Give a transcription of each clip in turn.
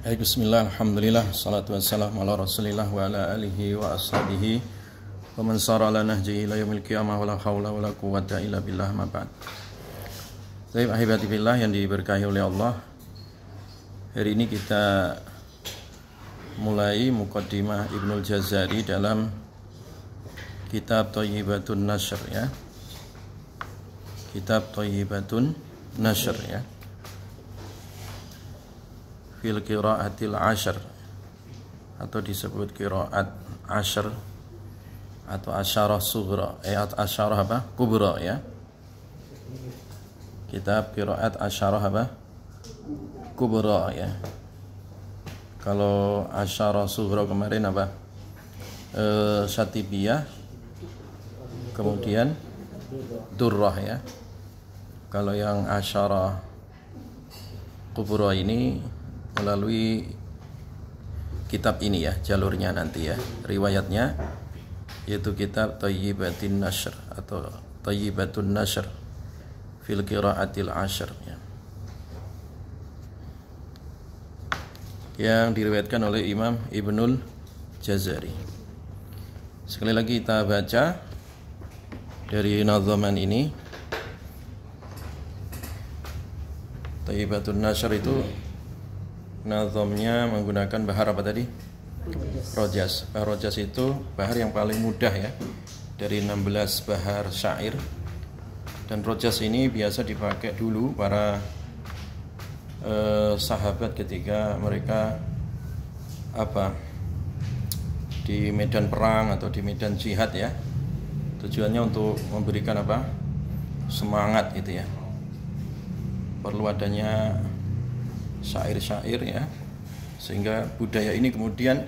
Bismillah, alhamdulillah, salatu wassalamu ala rasulillah wa ala alihi wa ashabihi wa man sara ala nahjihi ila yaumil qiyamah wa la hawla wa la quwwata illa billah ma ba'd. Baik, ahibati billah yang diberkahi oleh Allah. Hari ini kita mulai muqaddimah Ibnul Jazari dalam kitab Thayyibatun Nashr ya. Kitab Thayyibatun Nashr ya. Fil qiraatil ashr atau disebut qiraat ashr atau asyarah sughra asyarah apa? Kubra ya. Kitab qiraat asyarah apa? Kubra ya. Kalau asyarah sughra kemarin apa? Syatibiyah, kemudian durrah ya. Kalau yang asyarah kubra ini melalui kitab ini ya, jalurnya nanti ya, riwayatnya yaitu kitab Thayyibatun Nashr atau Thayyibatun Nashr fil qiraatil ashr ya. Yang diriwayatkan oleh Imam Ibnul Jazari. Sekali lagi kita baca dari nazaman ini. Thayyibatun Nashr itu nazamnya menggunakan bahar apa tadi? Rojas. Bahar Rojas itu bahar yang paling mudah ya, dari 16 bahar syair. Dan Rojas ini biasa dipakai dulu para sahabat ketika mereka di medan perang atau di medan jihad ya. Tujuannya untuk memberikan semangat itu ya. Perlu adanya syair-syair ya, sehingga budaya ini kemudian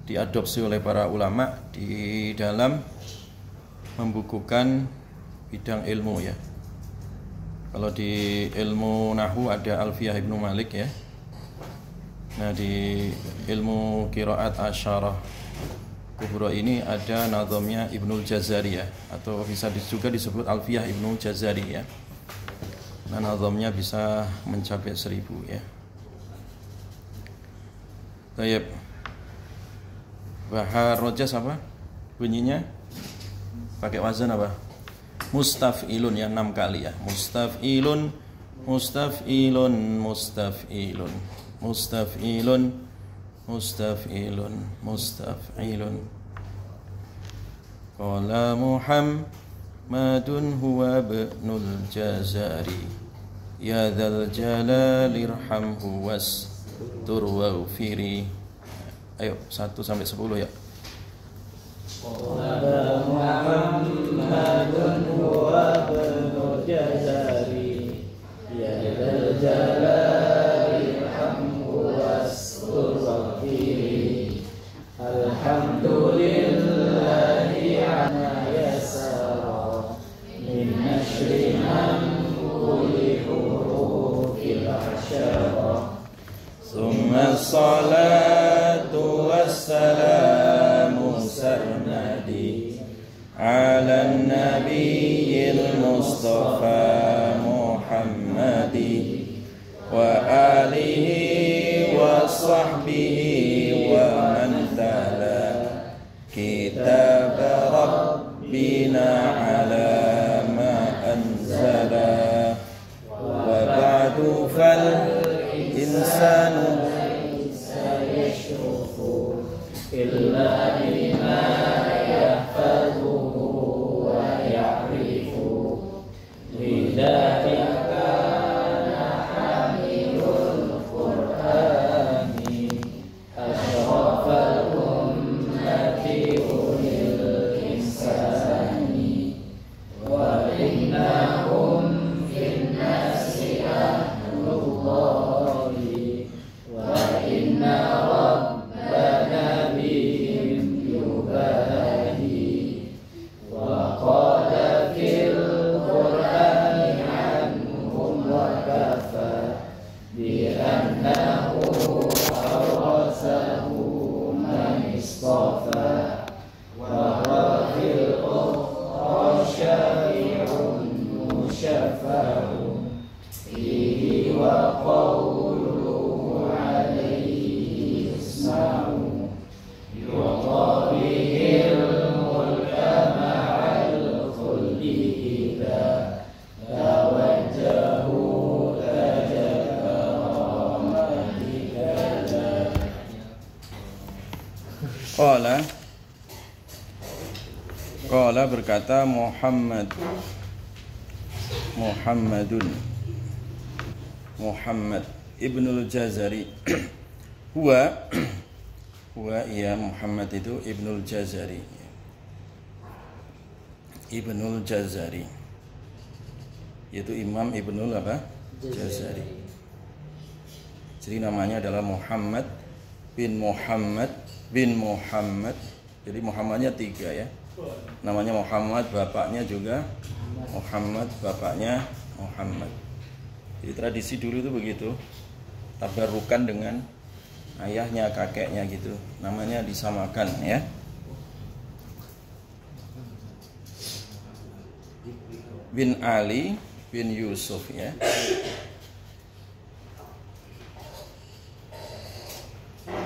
diadopsi oleh para ulama di dalam membukukan bidang ilmu ya. Kalau di ilmu nahwu ada Alfiyah Ibnu Malik ya. Nah di ilmu qiraat asyarah kubra ini ada nazamnya Ibnul Jazari ya, atau bisa juga disebut Alfiyah Ibnu Jazari ya. Nah nazamnya bisa mencapai 1000 ya. Baik. Bahar Rojas apa? Bunyinya pakai wazan apa? Mustaf'ilun ya, 6 kali ya. Mustaf'ilun, mustaf'ilun, mustaf'ilun, mustaf'ilun, mustaf'ilun, mustaf'ilun. Qala Muhammadun huwa ibnul Jazari, ya dzal jalali irhamhu was turwa ufiri. Ayo 1 sampai 10 ya. Qala Muhammadun huwa ibnul Jazari, ya dzal jalali irhamhu wastur ufiri. Alhamdulillahi ana yasara min nashri man kulli hurufil asyara. Summa salatu wassalamu sarmadi ala nabiyil mustafa Muhammadi wa alihi wa sahbihi wa man tala kitab rabbina ala ma anzala wa ba'du fal insanu sayashrufu illa bima yahfazuhu wa ya'rifu lidzalika hamilul qur'ani asyrafal ummati ulil insani wa innahum fin nasi ahlullah wa inna rabbana bihim Qala berkata Muhammadun Muhammad Ibnul Jazari huwa ya Muhammad itu Ibnul Jazari yaitu Imam Ibnul Jazari. Jadi namanya adalah Muhammad bin Muhammad. Jadi Muhammadnya 3 ya. Namanya Muhammad, bapaknya juga Muhammad, bapaknya Muhammad. Jadi tradisi dulu itu begitu, tabarukan dengan ayahnya, kakeknya gitu, namanya disamakan ya. Bin Ali bin Yusuf ya.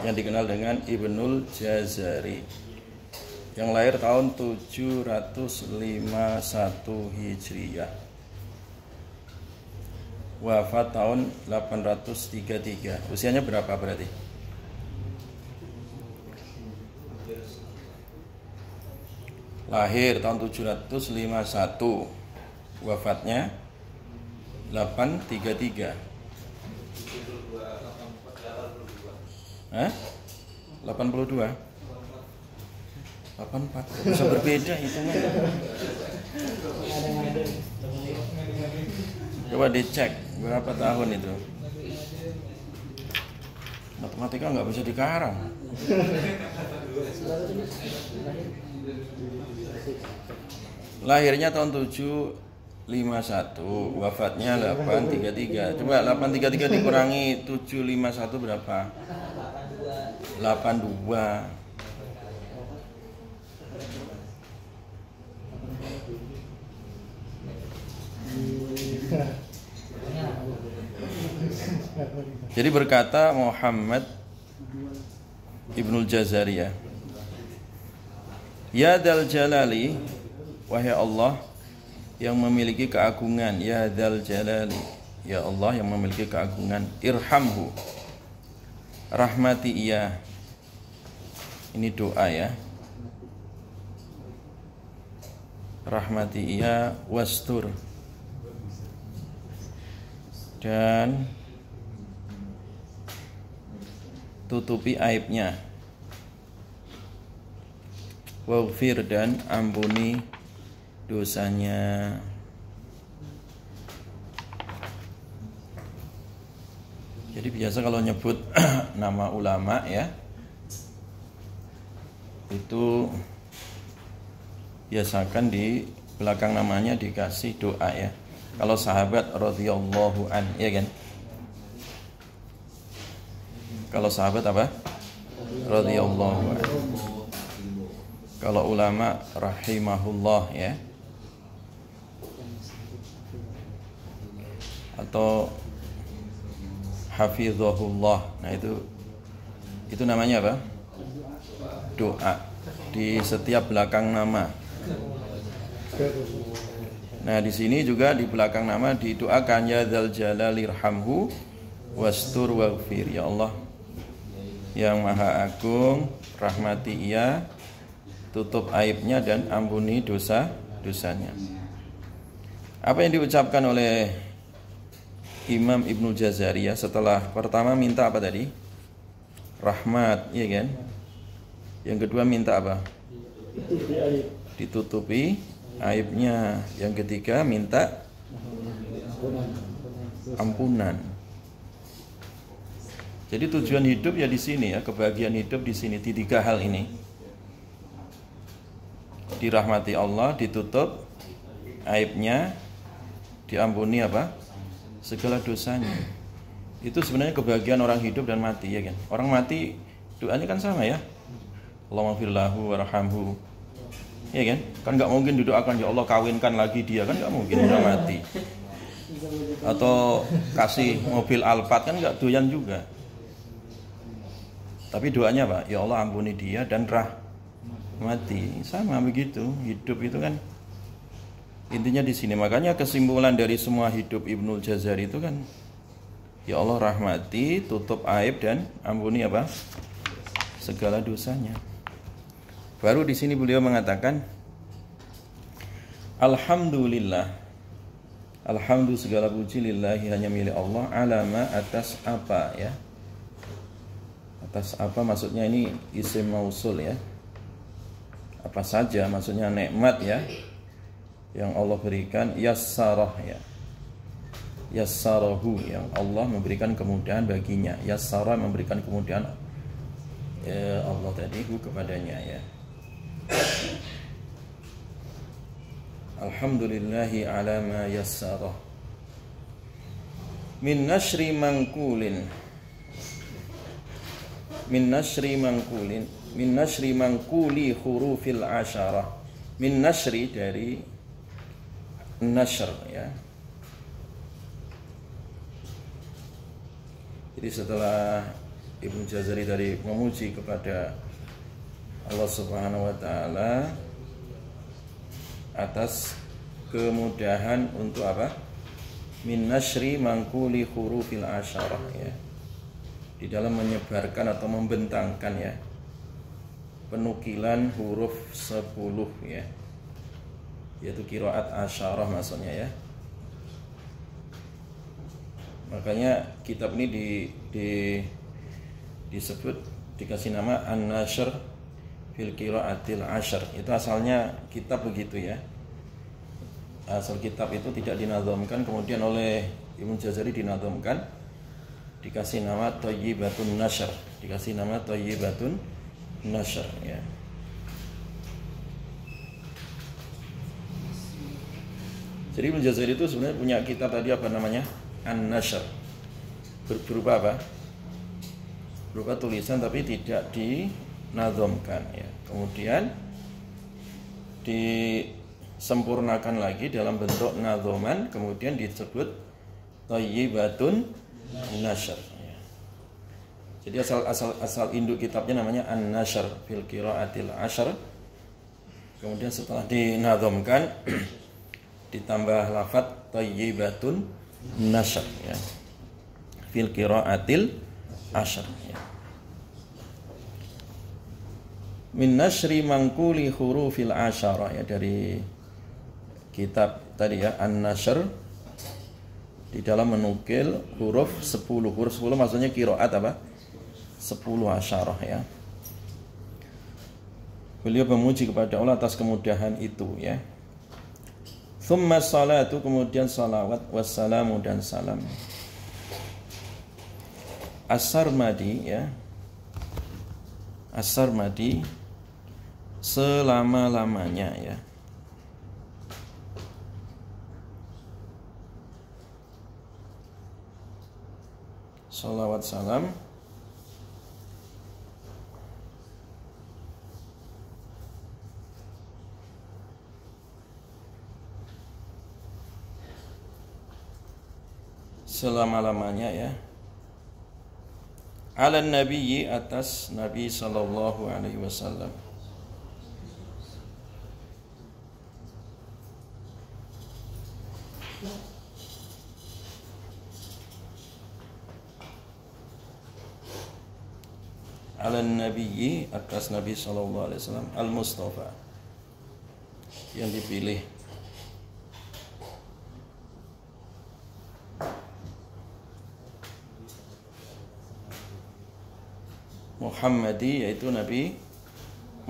Yang dikenal dengan Ibnul Jazari, yang lahir tahun 751 Hijriah, wafat tahun 833. Usianya berapa berarti? Lahir tahun 751, wafatnya 833. 82. 84. Bisa berbeda hitungan. Coba dicek berapa tahun itu. Matematika nggak bisa dikarang. Lahirnya tahun 751, wafatnya 833. Coba 833 dikurangi 751 berapa? 82. Jadi berkata Muhammad Ibnul Jazari ya Dzal Jalali, wahai Allah yang memiliki keagungan, ya Dzal Jalali, ya Allah yang memiliki keagungan, irhamhu, rahmati ia. Ini doa ya. Rahmati ia wastur, dan tutupi aibnya, waghfir, dan ampuni dosanya. Jadi biasa kalau nyebut nama ulama ya, itu biasakan di belakang namanya dikasih doa ya. Kalau sahabat radhiyallahu an, ya kan? Kalau sahabat apa? Radhiyallahu an. Kalau ulama rahimahullah ya. Atau hafizahullah. Nah itu namanya apa? Doa di setiap belakang nama. Nah di sini juga di belakang nama didoakan, ya Dzal Jalali irhamhu wastur waghfir, ya Allah yang maha agung, rahmati ia, tutup aibnya, dan ampuni dosa-dosanya. Apa yang diucapkan oleh Imam Ibnul Jazari ya, setelah pertama minta apa tadi? Rahmat, iya kan? Yang kedua minta apa? Ditutupi aibnya. Yang ketiga minta ampunan. Jadi tujuan hidup ya di sini ya, kebahagiaan hidup di sini, di 3 hal ini. Dirahmati Allah, ditutup aibnya, diampuni apa? Segala dosanya. Itu sebenarnya kebahagiaan orang hidup dan mati ya kan. Orang mati doanya kan sama ya. Allahumma firlahu warhamhu. Ya kan? Kan enggak mungkin didoakan ya Allah kawinkan lagi dia, kan enggak mungkin, udah mati. Atau kasih mobil Alphard, kan enggak doyan juga. Tapi doanya apa? Ya Allah ampuni dia dan rahmati. Sama begitu. Hidup itu kan intinya di sini. Makanya kesimpulan dari semua hidup Ibnul Jazari itu kan, ya Allah rahmati, tutup aib, dan ampuni apa? Segala dosanya. Baru di sini beliau mengatakan alhamdulillah, alhamdulillah segala puji lillahi hanya milik Allah, alama atas apa ya. Atas apa maksudnya ini isim mausul ya. Apa saja maksudnya nikmat ya yang Allah berikan, yassarah ya. Yassarahu yang Allah memberikan kemudahan baginya. Yassara memberikan kemudahan Allah tadi kepadanya ya. Alhamdulillahi ala ma yassara. Min nashri mangkulin. Min nashri mangkulin. Min nashri mangkuli hurufil asyarah. Min nashri dari nashr ya. Jadi setelah Ibnu Jazari tadi memuji kepada Allah Subhanahu wa taala atas kemudahan untuk apa? Min nashri mangkuli hurufil asyarah ya. Di dalam menyebarkan atau membentangkan ya penukilan huruf 10 ya. Yaitu qiraat asyarah maksudnya ya. Makanya kitab ini disebut dikasih nama An-Nashr fil Qiraatil Ashr. Itu asalnya kitab begitu ya. Asal kitab itu tidak dinazamkan, kemudian oleh Ibnu Jazari dinazamkan, dikasih nama Thayyibatun Nashr, dikasih nama Thayyibatun Nashr ya. Jadi Ibnu Jazari itu sebenarnya punya kitab tadi apa namanya? An-Nashr. Berupa apa? Berupa tulisan tapi tidak dinazamkan ya. Kemudian disempurnakan lagi dalam bentuk nazoman, kemudian disebut Thayyibatun Nashr ya. Jadi asal induk kitabnya namanya An-Nashr fil Qiraatil Ashr. Kemudian setelah dinazamkan ditambah lafaz Thayyibatun Nashr ya. Fil Qiraatil Ashr ya. Min nashri mangkuli hurufil asyarah ya, dari kitab tadi ya An-Nashr, di dalam menukil huruf 10. Huruf 10 maksudnya qiraat apa? 10 asyarah ya. Beliau memuji kepada Allah atas kemudahan itu ya. Tsumma salatu, kemudian salawat, wassalamu dan salam. As-Sarmadi ya. As-Sarmadi selama-lamanya ya. Salawat salam selama-lamanya ya. Ala nabiyyi, atas Nabi sallallahu alaihi wasallam. Ala nabiyyi, atas Nabi sallallahu alaihi wasallam, al-Mustafa, yang dipilih. Muhammadi, yaitu Nabi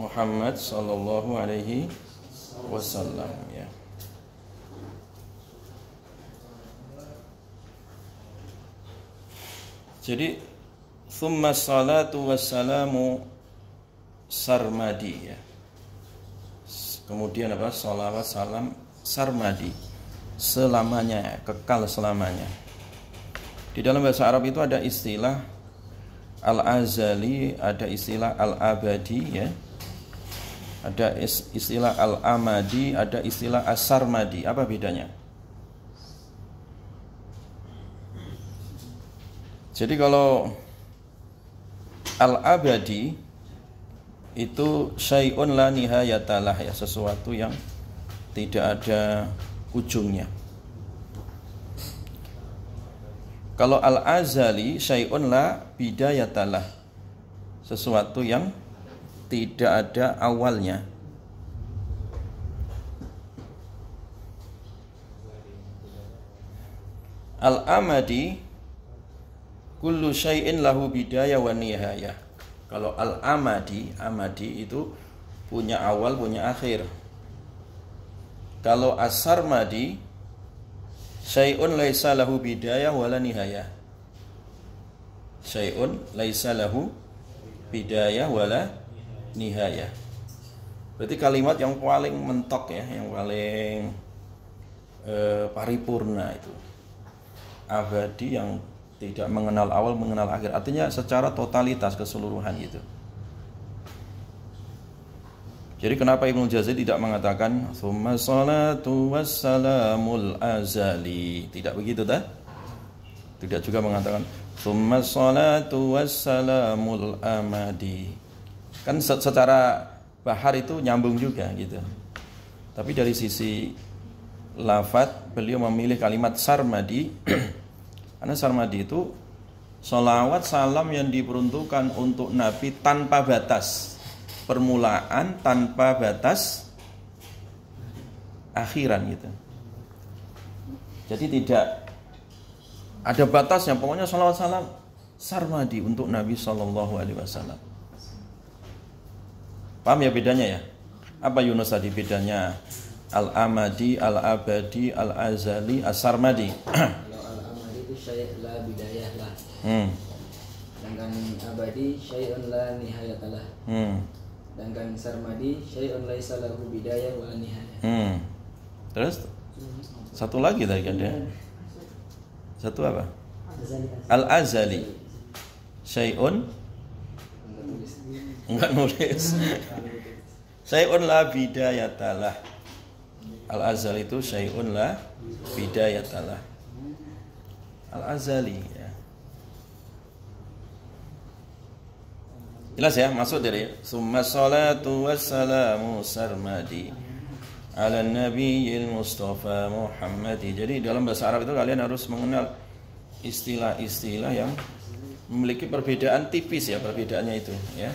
Muhammad sallallahu alaihi wasallam ya. Jadi tsumma salatu wassalamu sarmadi ya. Kemudian apa? Salawat salam sarmadi, selamanya, kekal selamanya. Di dalam bahasa Arab itu ada istilah al-azali, ada istilah al-abadi ya. Ada istilah al-amadi, ada istilah as-sarmadi. Apa bedanya? Jadi kalau al-abadi itu syai'un la nihayatalah ya, sesuatu yang tidak ada ujungnya. Kalau al-azali syai'un la bidayatalah, sesuatu yang tidak ada awalnya. Al-amadi kullu syai'in lahu bidayah wa nihayah. Kalau al-amadi itu punya awal, punya akhir. Kalau as-sarmadi syai'un laisa lahu bidayah wala nihayah. Syai'un laisa lahu bidayah wala nihayah. Berarti kalimat yang paling mentok ya, yang paling paripurna itu. Abadi, yang tidak mengenal awal, mengenal akhir. Artinya secara totalitas, keseluruhan gitu. Jadi kenapa Ibnu Jazari tidak mengatakan tsumma shalatu wassalamul azali? Tidak begitu dah? Tidak juga mengatakan tsumma shalatu wassalamul amadi. Kan secara bahar itu nyambung juga gitu. Tapi dari sisi lafadz beliau memilih kalimat sarmadi. Karena sarmadi itu sholawat salam yang diperuntukkan untuk Nabi tanpa batas permulaan, tanpa batas akhiran gitu. Jadi tidak ada batasnya, pokoknya sholawat salam sarmadi untuk Nabi SAW. Paham ya bedanya ya? Apa Yunus tadi bedanya? Al-amadi, al-abadi, al-azali, as-sarmadi. Syai' la bidayah lah. Sedangkan abadi syai'un la nihayatalah. Sedangkan sarmadi syai'un laisa lahu bidayah wa nihayah. Terus satu lagi tadi ada. Satu apa? Al-azali. Syai'un enggak nulis. Syai'un la bidayatalah. Al-azali itu syai'un la bidayatalah. Al-azali ya. Jelas ya, masuk dari summa salatu wassalamu sarmadi ala nabiyil mustafa Muhammadi. Jadi dalam bahasa Arab itu kalian harus mengenal istilah-istilah yang memiliki perbedaan tipis ya, perbedaannya itu ya.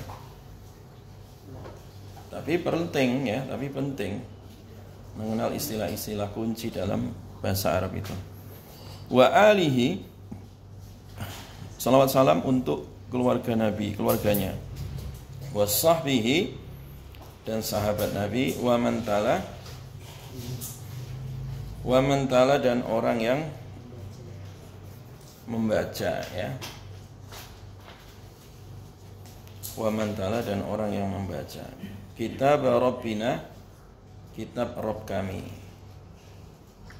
Tapi penting mengenal istilah-istilah kunci dalam bahasa Arab itu. Wa alihi, salawat salam untuk keluarga Nabi, keluarganya. Wa sahbihi, dan sahabat Nabi. Wa man tala dan orang yang membaca ya. Wa man tala dan orang yang membaca. Kitab Rabbina, kitab Rabb kami.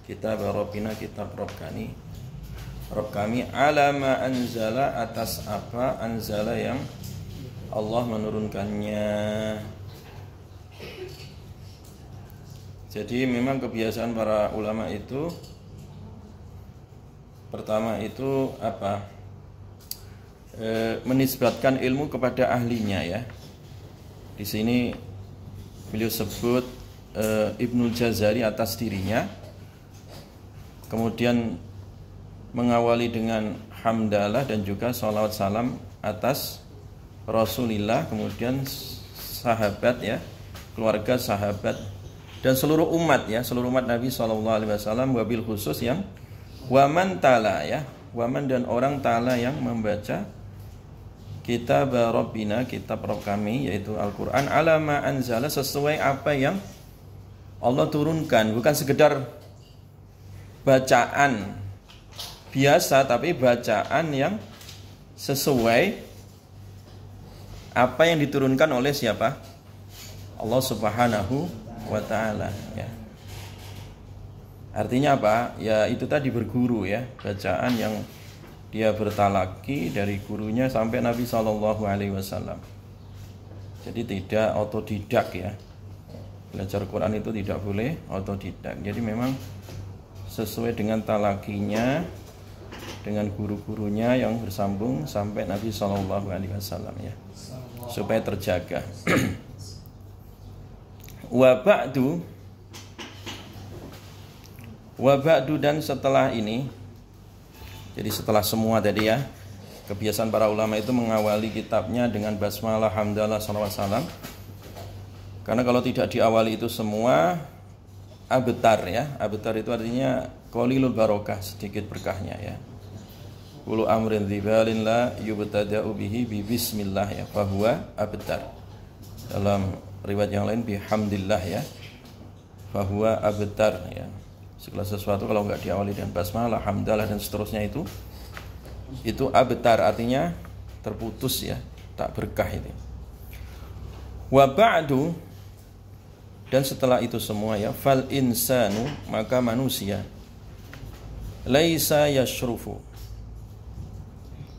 Kitab Rabbina, kitab Rabb kami ala ma anzala, atas apa anzala yang Allah menurunkannya. Jadi memang kebiasaan para ulama itu, pertama itu apa? Menisbatkan ilmu kepada ahlinya ya. Di sini beliau sebut Ibnu Jazari atas dirinya. Kemudian mengawali dengan hamdalah dan juga sholawat salam atas Rasulillah, kemudian sahabat ya, keluarga sahabat dan seluruh umat ya, seluruh umat Nabi SAW, wabil khusus yang waman tala ya, waman dan orang tala yang membaca kitab Rabbina, kitab Rabb kami yaitu Al-Quran, ala ma anzala, sesuai apa yang Allah turunkan, bukan sekedar bacaan biasa, tapi bacaan yang sesuai apa yang diturunkan oleh siapa? Allah Subhanahu wa ta'ala ya. Artinya apa? Ya itu tadi berguru ya, bacaan yang dia bertalaki dari gurunya sampai Nabi SAW. Jadi tidak otodidak ya. Belajar Quran itu tidak boleh otodidak. Jadi memang sesuai dengan talakinya, dengan guru-gurunya yang bersambung sampai Nabi SAW ya, supaya terjaga. Wa ba'du dan setelah ini, jadi setelah semua tadi ya, kebiasaan para ulama itu mengawali kitabnya dengan basmalah, hamdalah, salawat salam. Karena kalau tidak diawali itu semua abtar ya. Abtar itu artinya qalilul barokah, sedikit berkahnya ya. Kullu amrin dzibalin la yubtada'u bihi bi bismillah ya, fahuwa abtar. Dalam riwayat yang lain bihamdillah ya, fahuwa abtar ya. Segala sesuatu kalau enggak diawali dengan basmalah, hamdalah dan seterusnya itu abtar, artinya terputus ya, tak berkah itu. Wa ba'du, dan setelah itu semua ya, fal insanu, maka manusia, laisa yashrufu.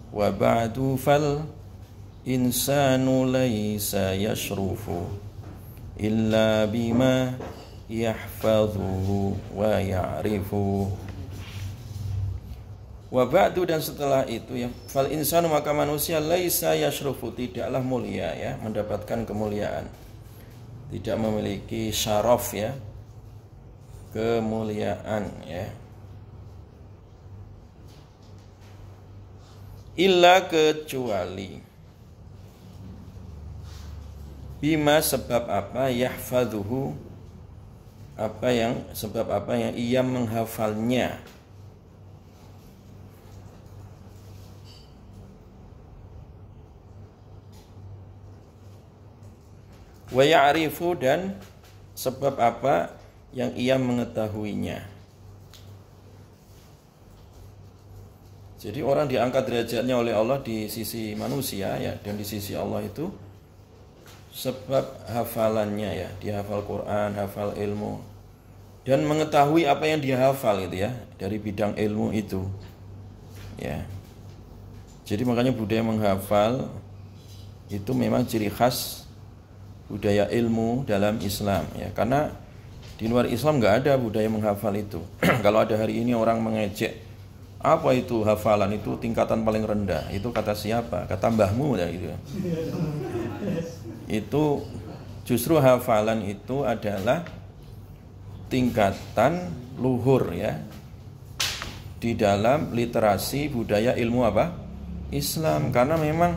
Wa ba'du fal insanu laisa yashrufu illa bima yahfazuhu wa ya'rifu. Wa ba'du, dan setelah itu ya, fal insanu, maka manusia, laisa yashrufu, tidaklah mulia ya, mendapatkan kemuliaan, tidak memiliki syaraf ya, kemuliaan ya, illa, kecuali, bima, sebab apa, yahfazuhu, sebab apa yang ia menghafalnya, wa ya'rifu, dan sebab apa yang ia mengetahuinya. Jadi orang diangkat derajatnya oleh Allah di sisi manusia ya, dan di sisi Allah itu sebab hafalannya ya, dia hafal Quran, hafal ilmu, dan mengetahui apa yang dia hafal gitu ya, dari bidang ilmu itu ya. Jadi makanya budaya menghafal itu memang ciri khas budaya ilmu dalam Islam ya, karena di luar Islam nggak ada budaya menghafal itu. Kalau ada hari ini orang mengejek, apa itu hafalan, itu tingkatan paling rendah, itu kata siapa? Kata mbahmu ya gitu. Itu justru hafalan itu adalah tingkatan luhur ya di dalam literasi budaya ilmu apa? Islam, karena memang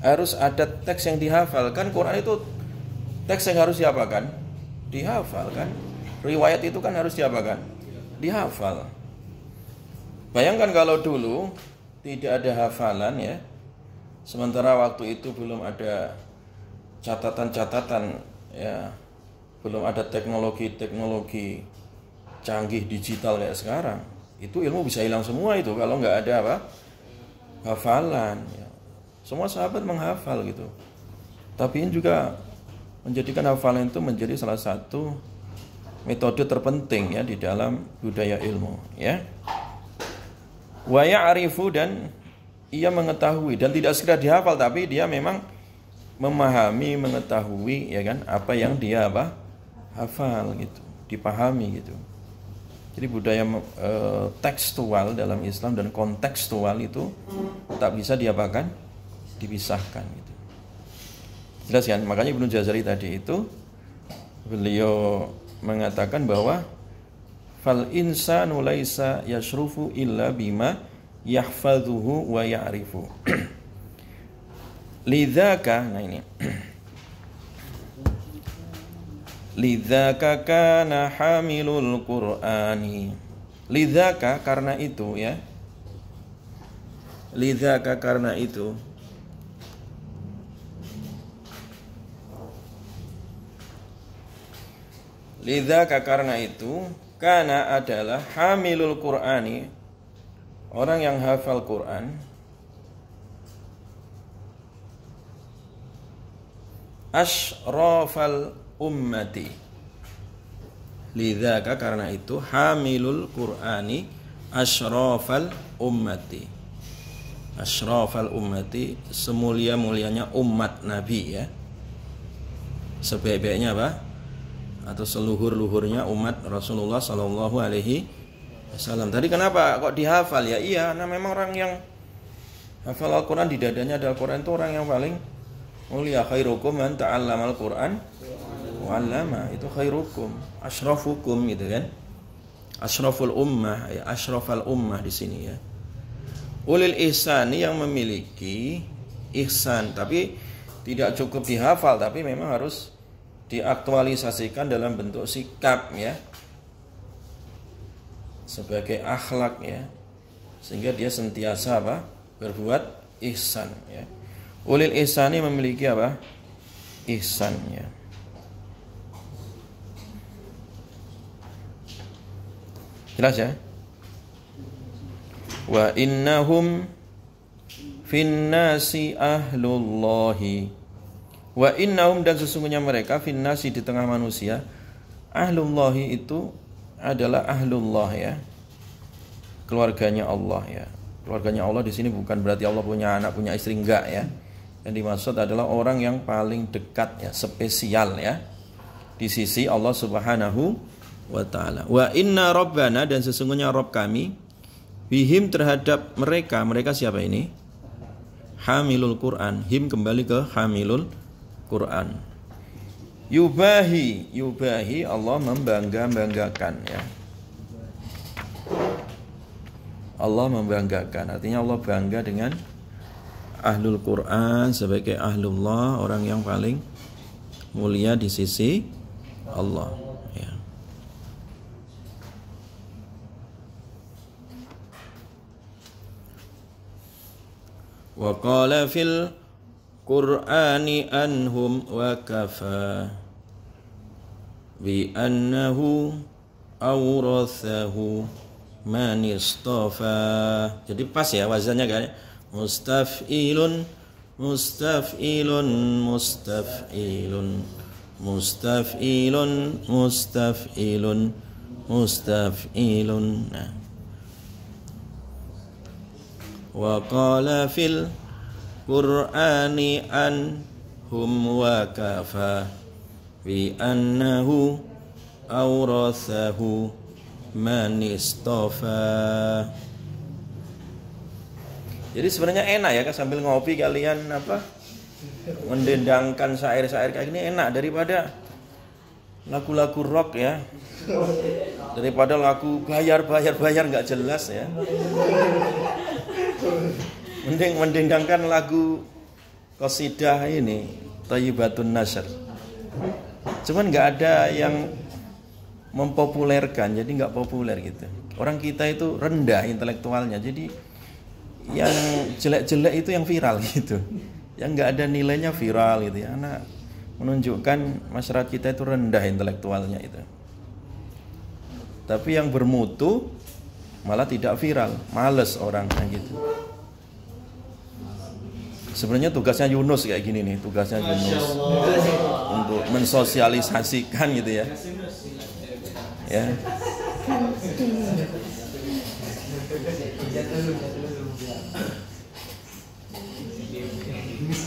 harus ada teks yang dihafal. Kan Quran itu teks yang harus diapakan? Dihafal kan. Riwayat itu kan harus diapakan? Dihafal. Bayangkan kalau dulu tidak ada hafalan ya, sementara waktu itu belum ada catatan-catatan ya, belum ada teknologi canggih digital kayak sekarang. Itu ilmu bisa hilang semua itu kalau nggak ada apa? Hafalan ya. Semua sahabat menghafal gitu. Tapi ini juga menjadikan hafalan itu menjadi salah satu metode terpenting ya di dalam budaya ilmu ya. Wa ya'rifu, dan ia mengetahui, dan tidak sekedar dihafal tapi dia memang memahami, mengetahui ya kan, apa yang dia apa? Hafal gitu, dipahami gitu. Jadi budaya tekstual dalam Islam dan kontekstual itu tak bisa diapakan? Dipisahkan gitu. Jelas kan? Makanya Ibnu Jazari tadi itu beliau mengatakan bahwa fal insanu laisa yashrufu illa bima yahfazuhu wa ya'rifu. Lidzaka, nah ini. Lidzaka kana hamilul Qur'ani. Lidzaka, karena itu ya. Lidzaka, karena itu. Lidzaka, karena itu, kana adalah hamilul Qur'ani, orang yang hafal Quran, asyrafal ummati. Lidzaka, karena itu, hamilul Qur'ani asyrafal ummati. Asyrafal ummati, semulia-mulianya umat Nabi ya. Sebaik-baiknya apa? Atau seluhur-luhurnya umat Rasulullah Sallallahu Alaihi Wasallam. Tadi kenapa kok dihafal ya? Iya, nah memang orang yang hafal Al-Quran, di dadanya ada Al-Quran, itu orang yang paling mulia. Khairukum man ta'allamal Quran wa 'allama, itu khairukum, asyrafukum gitu kan. Asyraful ummah ya, asyrafal ummah di sini ya. Ulil ihsani, yang memiliki ihsan, tapi tidak cukup dihafal tapi memang harus diaktualisasikan dalam bentuk sikap ya, sebagai akhlak ya, sehingga dia sentiasa apa? Berbuat ihsan ya. Ulil ihsani memiliki apa? Ihsan ya. Jelas ya? Wa innahum finnasi ahlullahi. Wa innahum, dan sesungguhnya mereka finnasi, di tengah manusia, ahlullahi itu adalah ahlullah ya, keluarganya Allah ya. Keluarganya Allah di sini bukan berarti Allah punya anak, punya istri, enggak ya. Yang dimaksud adalah orang yang paling dekat ya, spesial ya, di sisi Allah Subhanahu wa ta'ala. Wa inna rabbana, dan sesungguhnya Rabb kami, bihim, terhadap mereka. Mereka siapa ini? Hamilul Quran. Him kembali ke hamilul Quran. Yubahi, yubahi, Allah membangga-banggakan ya. Allah membanggakan, artinya Allah bangga dengan ahlul Quran sebagai ahlullah, orang yang paling mulia di sisi Allah ya. Wa qala fil Qur'ani anhum wa kafa bi annahu awrathahu man istafa. Jadi pas ya wazannya kan, mustaf'ilun mustaf'ilun mustaf'ilun mustaf'ilun mustaf'ilun mustaf'ilun. Nah. Wa qala fil Qur'ani anhum wa kafa bi annahu awrathahu man istafa. Jadi sebenarnya enak ya, sambil ngopi kalian apa, mendendangkan syair-syair kayak gini enak daripada lagu-lagu rock ya, daripada lagu bayar nggak jelas ya. Mending mendendangkan lagu qasidah ini, Thayyibatun Nashr. Cuman nggak ada yang mempopulerkan, jadi nggak populer gitu. Orang kita itu rendah intelektualnya, jadi yang jelek-jelek itu yang viral gitu, yang nggak ada nilainya viral gitu ya. Karena menunjukkan masyarakat kita itu rendah intelektualnya itu. Tapi yang bermutu malah tidak viral, males orangnya gitu. Sebenarnya tugasnya Yunus kayak gini nih, tugasnya Yunus untuk mensosialisasikan gitu ya. Ya.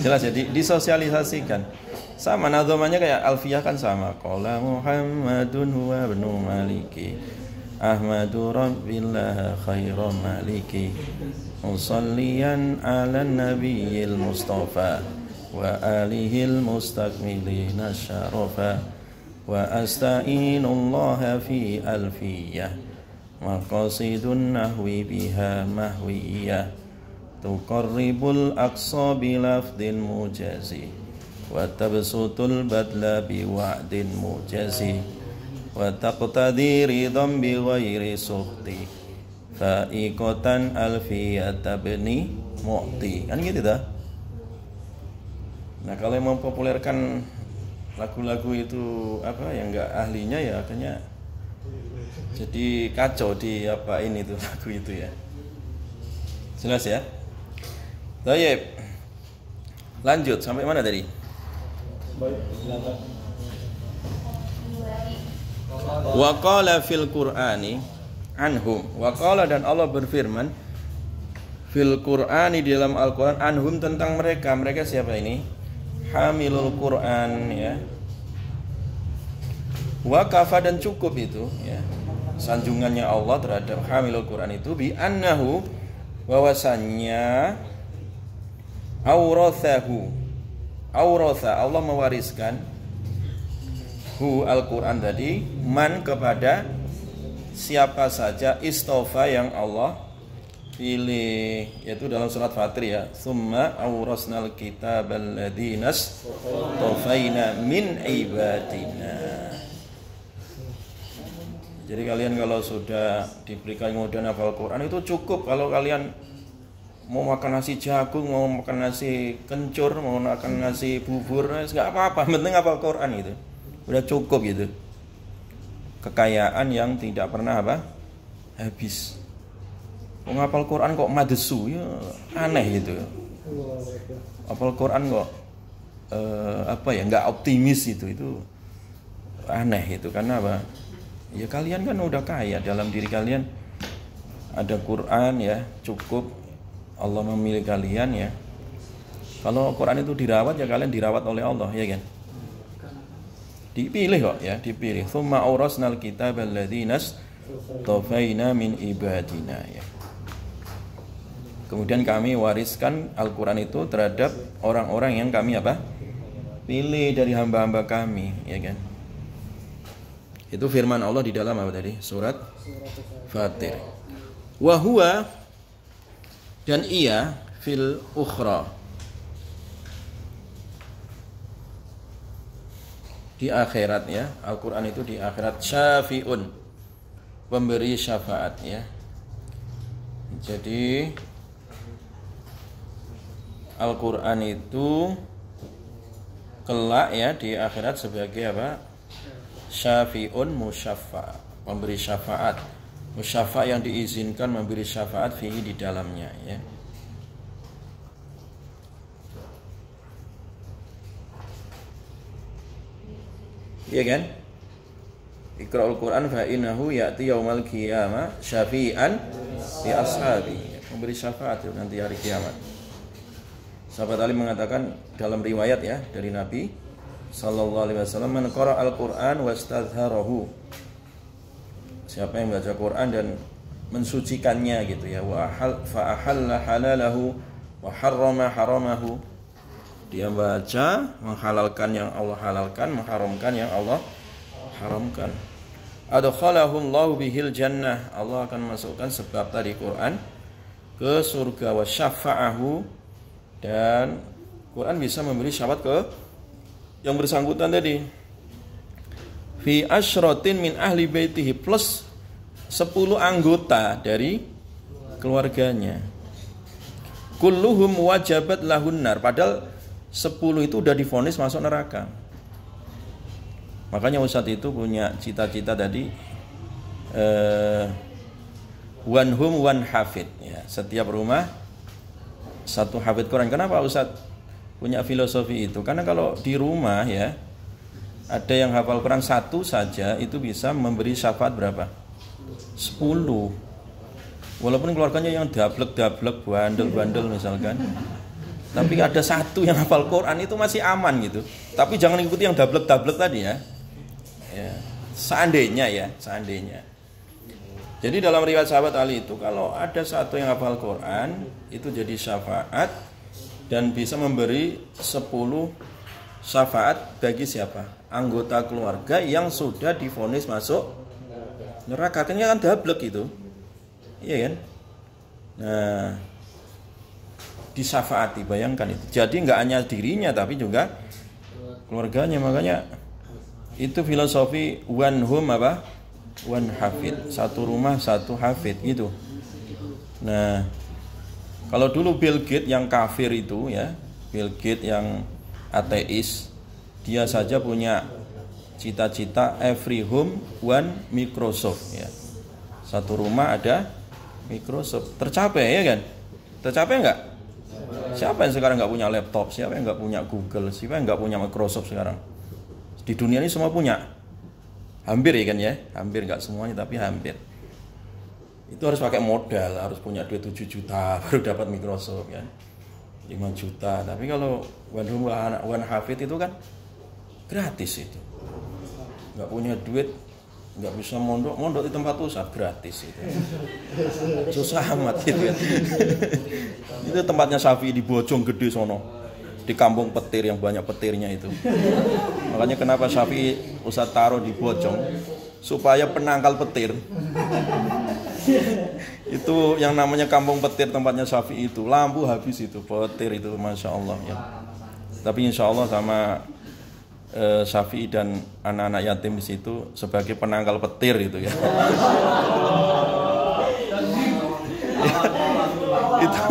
Jelas ya, disosialisasikan. Sama nadhamanya kayak Alfiyah kan sama. Qala Muhammadun huwa ibnu Maliki Ahmadu Rabbillah khairan maliki Musalliyan ala nabiyil Mustafa wa alihil mustakmilina syarafa wa asta'inullaha fi alfiyah maqasidun nahwi biha mahwiyah tuqarribul aqsa bilafdin mujazi wa tabsutul badla biwa'din mujazi wa taqtadi ridham bi ghairi sukhti fa'iqatan alfiyata bni mu'ti. Kan gitu dah. Nah, kalau yang mempopulerkan lagu-lagu itu apa yang enggak ahlinya ya akhirnya jadi kacau di apa ini tuh lagu itu ya. Jelas ya? Baik. Lanjut sampai mana tadi? Wa qala fil Qur'ani anhum. Wa qala, dan Allah berfirman fil Qur'ani, di dalam Al-Qur'an, anhum, tentang mereka. Mereka siapa ini? Hamilul Qur'an ya. Wa kafa, dan cukup itu ya. Sanjungannya Allah terhadap hamilul Qur'an itu bi annahu, bahwasannya aurathahu, auratha, Allah mewariskan hu Al-Qur'an tadi, man, kepada siapa saja, istofa, yang Allah pilih, yaitu dalam surat Fatir ya. Tsumma awrasnal kitabal ladzinas tafaina min ibadina. Jadi kalian kalau sudah diberikan kemudian hafal Quran itu cukup. Kalau kalian mau makan nasi jagung, mau makan nasi kencur, mau makan nasi bubur, nggak apa-apa, penting hafal Quran itu. Udah cukup gitu. Kekayaan yang tidak pernah habis. Menghafal Quran kok madesu ya aneh gitu. Hafal Quran kok nggak optimis itu aneh itu. Karena apa? Ya kalian kan udah kaya, dalam diri kalian ada Quran ya, cukup. Allah memilih kalian ya. Kalau Quran itu dirawat ya kalian dirawat oleh Allah ya kan. Dipilih kok ya, dipilih. Tsumma awrasnal kitabal ladzinas tafaina min ibadina ya. Kemudian kami wariskan Al-Quran itu terhadap orang-orang yang kami pilih dari hamba-hamba kami, ya kan? Itu firman Allah di dalam apa tadi? Surat Fatir. Wa huwa, dan ia fil ukhra, di akhirat ya. Al-Quran itu di akhirat syafi'un, pemberi syafaat ya. Jadi Al-Quran itu kelak ya di akhirat sebagai apa? Syafi'un musyaffa, pemberi syafaat. Musyaffa yang diizinkan memberi syafaat fihi di dalamnya ya. Iya kan? Iqra'ul Quran fa innahu ya'ti yaumal qiyamah syafi'an li ashabi. Memberi syafaat itu nanti hari kiamat. Sahabat Ali mengatakan dalam riwayat ya dari Nabi sallallahu alaihi wasallam, man qara'al Qur'an wastadharahu, siapa yang baca Quran dan mensucikannya gitu ya, fa ahalla halalahu wa harrama haramahu, dia baca menghalalkan yang Allah halalkan, mengharamkan yang Allah haramkan, adkhalahu Allahu bihil jannah, Allah akan masukkan sebab tadi Quran ke surga, wa syafa'ahu, dan Quran bisa memberi syafaat ke yang bersangkutan tadi, fi asyratin min ahli baitihi, plus 10 anggota dari keluarganya, kulluhum wajabat lahun nar, padahal 10 itu udah divonis masuk neraka. Makanya Ustadz itu punya cita-cita tadi, one home one hafid ya, setiap rumah satu hafid Quran. Kenapa Ustadz punya filosofi itu? Karena kalau di rumah ya ada yang hafal Quran satu saja itu bisa memberi syafaat berapa? 10. Walaupun keluarganya yang dablek-dablek, bandel-bandel misalkan, tapi ada satu yang hafal Quran itu masih aman gitu. Tapi jangan ikuti yang dablek-dablek tadi ya. Ya, seandainya ya, seandainya. Jadi dalam riwayat sahabat Ali itu kalau ada satu yang hafal Quran itu jadi syafaat dan bisa memberi 10 syafaat bagi siapa? Anggota keluarga yang sudah divonis masuk neraka. Kan dablek itu. Iya kan? Nah, disyafaati, bayangkan itu. Jadi enggak hanya dirinya tapi juga keluarganya. Makanya itu filosofi one home one hafid, satu rumah satu hafid gitu. Nah, kalau dulu Bill Gates yang kafir itu ya, Bill Gates yang ateis, dia saja punya cita-cita every home one Microsoft ya. Satu rumah ada Microsoft. Tercapai ya kan? Tercapai enggak? Siapa yang sekarang enggak punya laptop? Siapa yang enggak punya Google? Siapa yang enggak punya Microsoft sekarang? Di dunia ini semua punya. Hampir ya kan ya, hampir, nggak semuanya tapi hampir. Itu harus pakai modal, harus punya duit 7 juta baru dapat Microsoft kan, 5 juta. Tapi kalau one hafid itu kan gratis itu. Nggak punya duit, nggak bisa mondok di tempat usaha gratis itu. Susah amat gitu ya. Itu tempatnya Syafi'i di Bojong Gede sono, di kampung petir yang banyak petirnya itu. Makanya kenapa Syafi'i Ustaz taruh di Bojong, supaya penangkal petir Itu yang namanya Kampung Petir tempatnya Syafi'i itu, lampu habis itu, petir itu, masya Allah ya. Tapi insya Allah sama Syafi'i dan anak-anak yatim di situ sebagai penangkal petir itu ya. Itu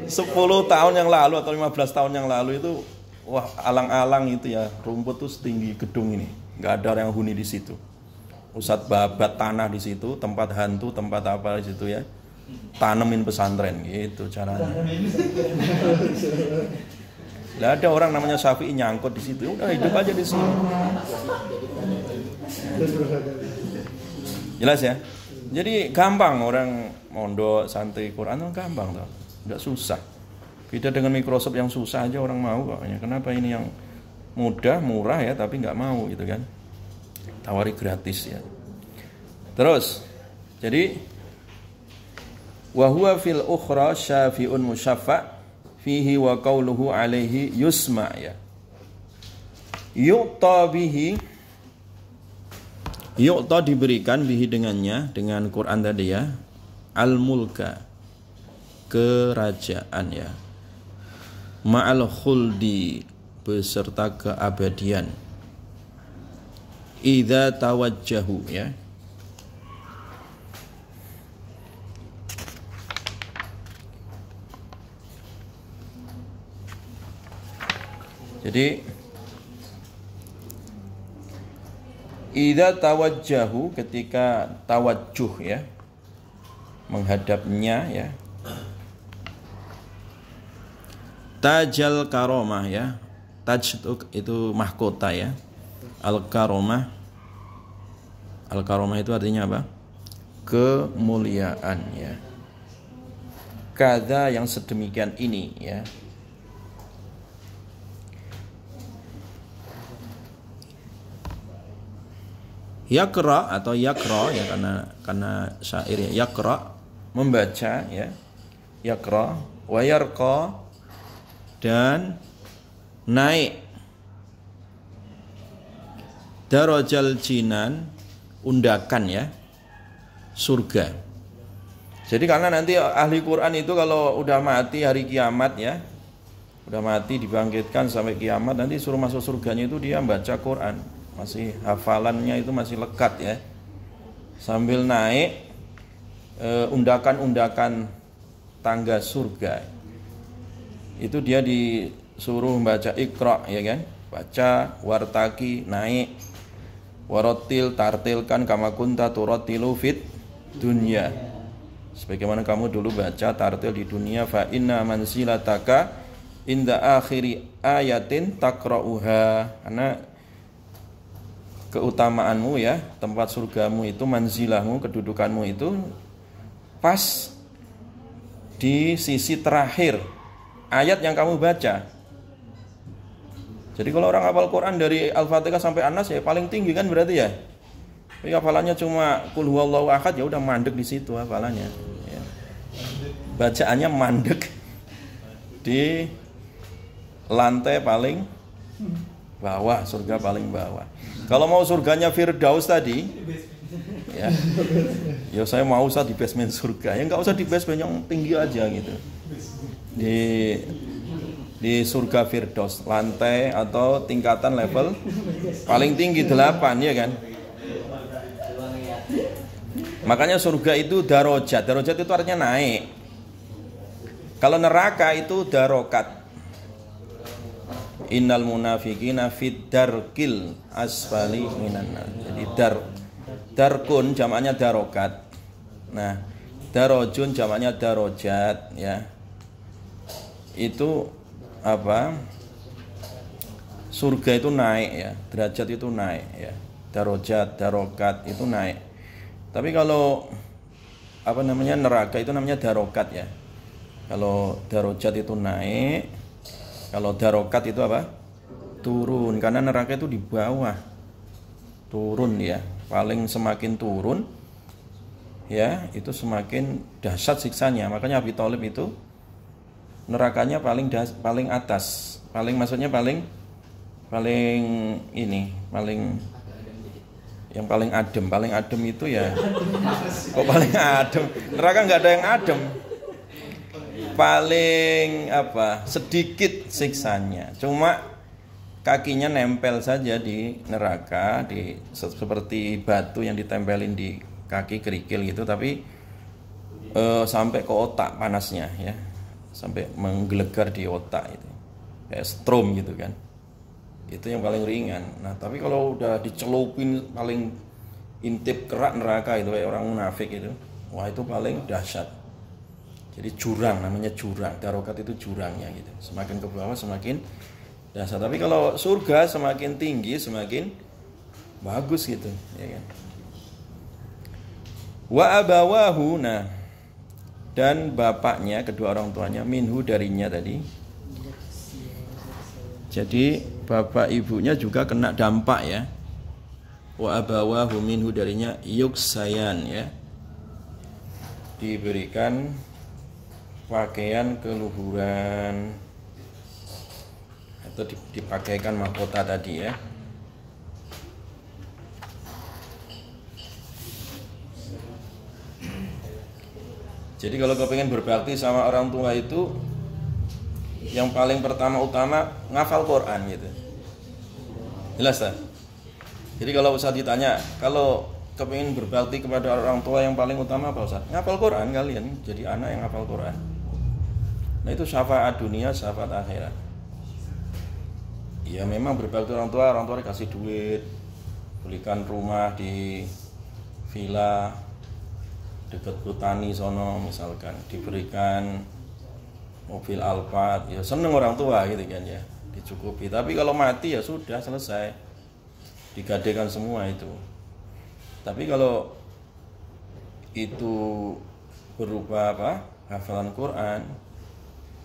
10 tahun yang lalu atau 15 tahun yang lalu itu, wah, alang-alang itu ya, rumput tuh setinggi gedung ini, nggak ada orang yang huni di situ. Ustadz babat tanah di situ, tempat hantu, tempat apa di situ ya, tanemin pesantren gitu caranya. Lah ada orang namanya Syafi'i nyangkut di situ, udah hidup aja di sini. Jelas ya? Jadi gampang orang mondok santri Quran itu gampang tuh, nggak susah. Beda dengan Microsoft yang susah aja orang mau kayaknya. Kenapa ini yang mudah, murah ya, tapi nggak mau gitu kan? Tawari gratis ya. Terus, jadi wa huwa fil ukhra syafi'un musyaffa' fihi wa qauluhu alaihi yusma ya. Yu'ta bihi, yu'ta diberikan bihi dengannya, dengan Quran tadi ya, al-mulka, kerajaan ya, ma'al khuldi, beserta keabadian, idza tawajjahu ya. Jadi idza tawajjahu, ketika tawajjuh ya, menghadapnya ya. Tajal karomah ya. Taj itu mahkota ya. Al-karomah, al-karomah itu artinya apa? Kemuliaan ya. Kada yang sedemikian ini ya. Yakra atau yakra ya, karena syair ya, yakra membaca ya, yakra wa yarqa, dan naik, darajal jinan, undakan ya, surga. Jadi karena nanti ahli Quran itu kalau udah mati hari kiamat ya, udah mati dibangkitkan sampai kiamat, nanti suruh masuk surganya itu dia baca Quran, masih hafalannya itu masih lekat ya, sambil naik undakan-undakan tangga surga. Itu dia disuruh membaca Iqra ya kan, baca, wartaki, naik, warotil, tartilkan, kama kunta turatilu fit dunya, sebagaimana kamu dulu baca tartil di dunia. Fa inna manzilataka inda akhiri ayatin takra'uha, karena keutamaanmu ya, tempat surgamu itu, manzilahmu, kedudukanmu itu pas di sisi terakhir ayat yang kamu baca. Jadi kalau orang hafal Quran dari Al-Fatihah sampai An-Nas ya paling tinggi kan berarti ya. Tapi hafalannya cuma Qul huwallahu ahad ya udah mandek di situ hafalannya ya. Bacaannya mandek di lantai paling bawah, surga paling bawah. Kalau mau surganya Firdaus tadi ya, ya saya mau usah di basement surga, ya nggak usah di basement, yang tinggi aja gitu, di surga Firdaus, lantai atau tingkatan level paling tinggi 8 ya kan. Makanya surga itu darajat, darajat itu artinya naik. Kalau neraka itu darokat. Innal munafiqina fid darkil asfali minan nar. Jadi darkun jamaknya darokat. Nah, darojun jamaknya darojat ya. Itu apa? Surga itu naik ya, derajat itu naik ya. Darojat, darokat itu naik. Tapi kalau apa namanya, neraka itu namanya darokat ya. Kalau darojat itu naik, kalau darokat itu apa? Turun, karena neraka itu di bawah. Turun ya. Paling semakin turun ya, itu semakin dahsyat siksanya. Makanya Abi Thalib itu nerakanya paling atas. Paling maksudnya paling ini, paling Yang paling adem itu ya. Kok paling adem? Neraka nggak ada yang adem. Paling sedikit siksanya. Cuma kakinya nempel saja di neraka, seperti batu yang ditempelin di kaki kerikil gitu, tapi sampai ke otak panasnya ya, sampai menggelegar di otak itu, kayak strom gitu kan. Itu yang paling ringan. Nah tapi kalau udah dicelupin paling intip kerak neraka itu kayak orang munafik itu, wah itu paling dahsyat. Jadi jurang, namanya jurang. Darokat itu jurangnya gitu. Semakin ke bawah semakin dahsyat. Tapi kalau surga semakin tinggi semakin bagus gitu, ya kan. Wa abawahu, nah, dan bapaknya, kedua orang tuanya, minhu darinya tadi. Jadi bapak ibunya juga kena dampak ya. Wa abawahu minhu darinya yuksayan ya. Diberikan pakaian keluhuran atau dipakaikan mahkota tadi ya. Jadi kalau kau pengen berbakti sama orang tua itu, yang paling utama ngafal Quran gitu. Jelas tak? Jadi kalau Ustaz ditanya, kalau kepingin berbakti kepada orang tua yang paling utama apa Ustaz? Ngafal Quran kalian, jadi anak yang ngafal Quran. Nah itu syafaat dunia, syafaat akhirat. Ya memang berbakti orang tua dikasih duit, belikan rumah di villa dekat Butani sono misalkan, diberikan mobil Alphard, ya seneng orang tua gitu kan ya, dicukupi. Tapi kalau mati ya sudah selesai, digadekan semua itu. Tapi kalau itu berupa hafalan Quran,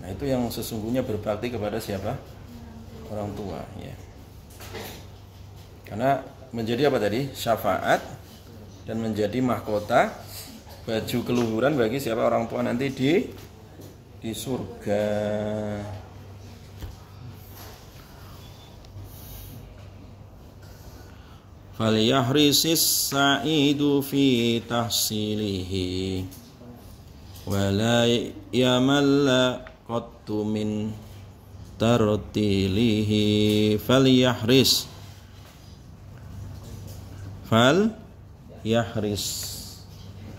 nah itu yang sesungguhnya berbakti kepada siapa? Orang tua ya. Karena menjadi syafaat dan menjadi mahkota, baju keluhuran bagi siapa orang tua nanti di surga. Falyahrisis sa'idu fi tahsilihi wala yamalla qattu min tartilihi. Falyahris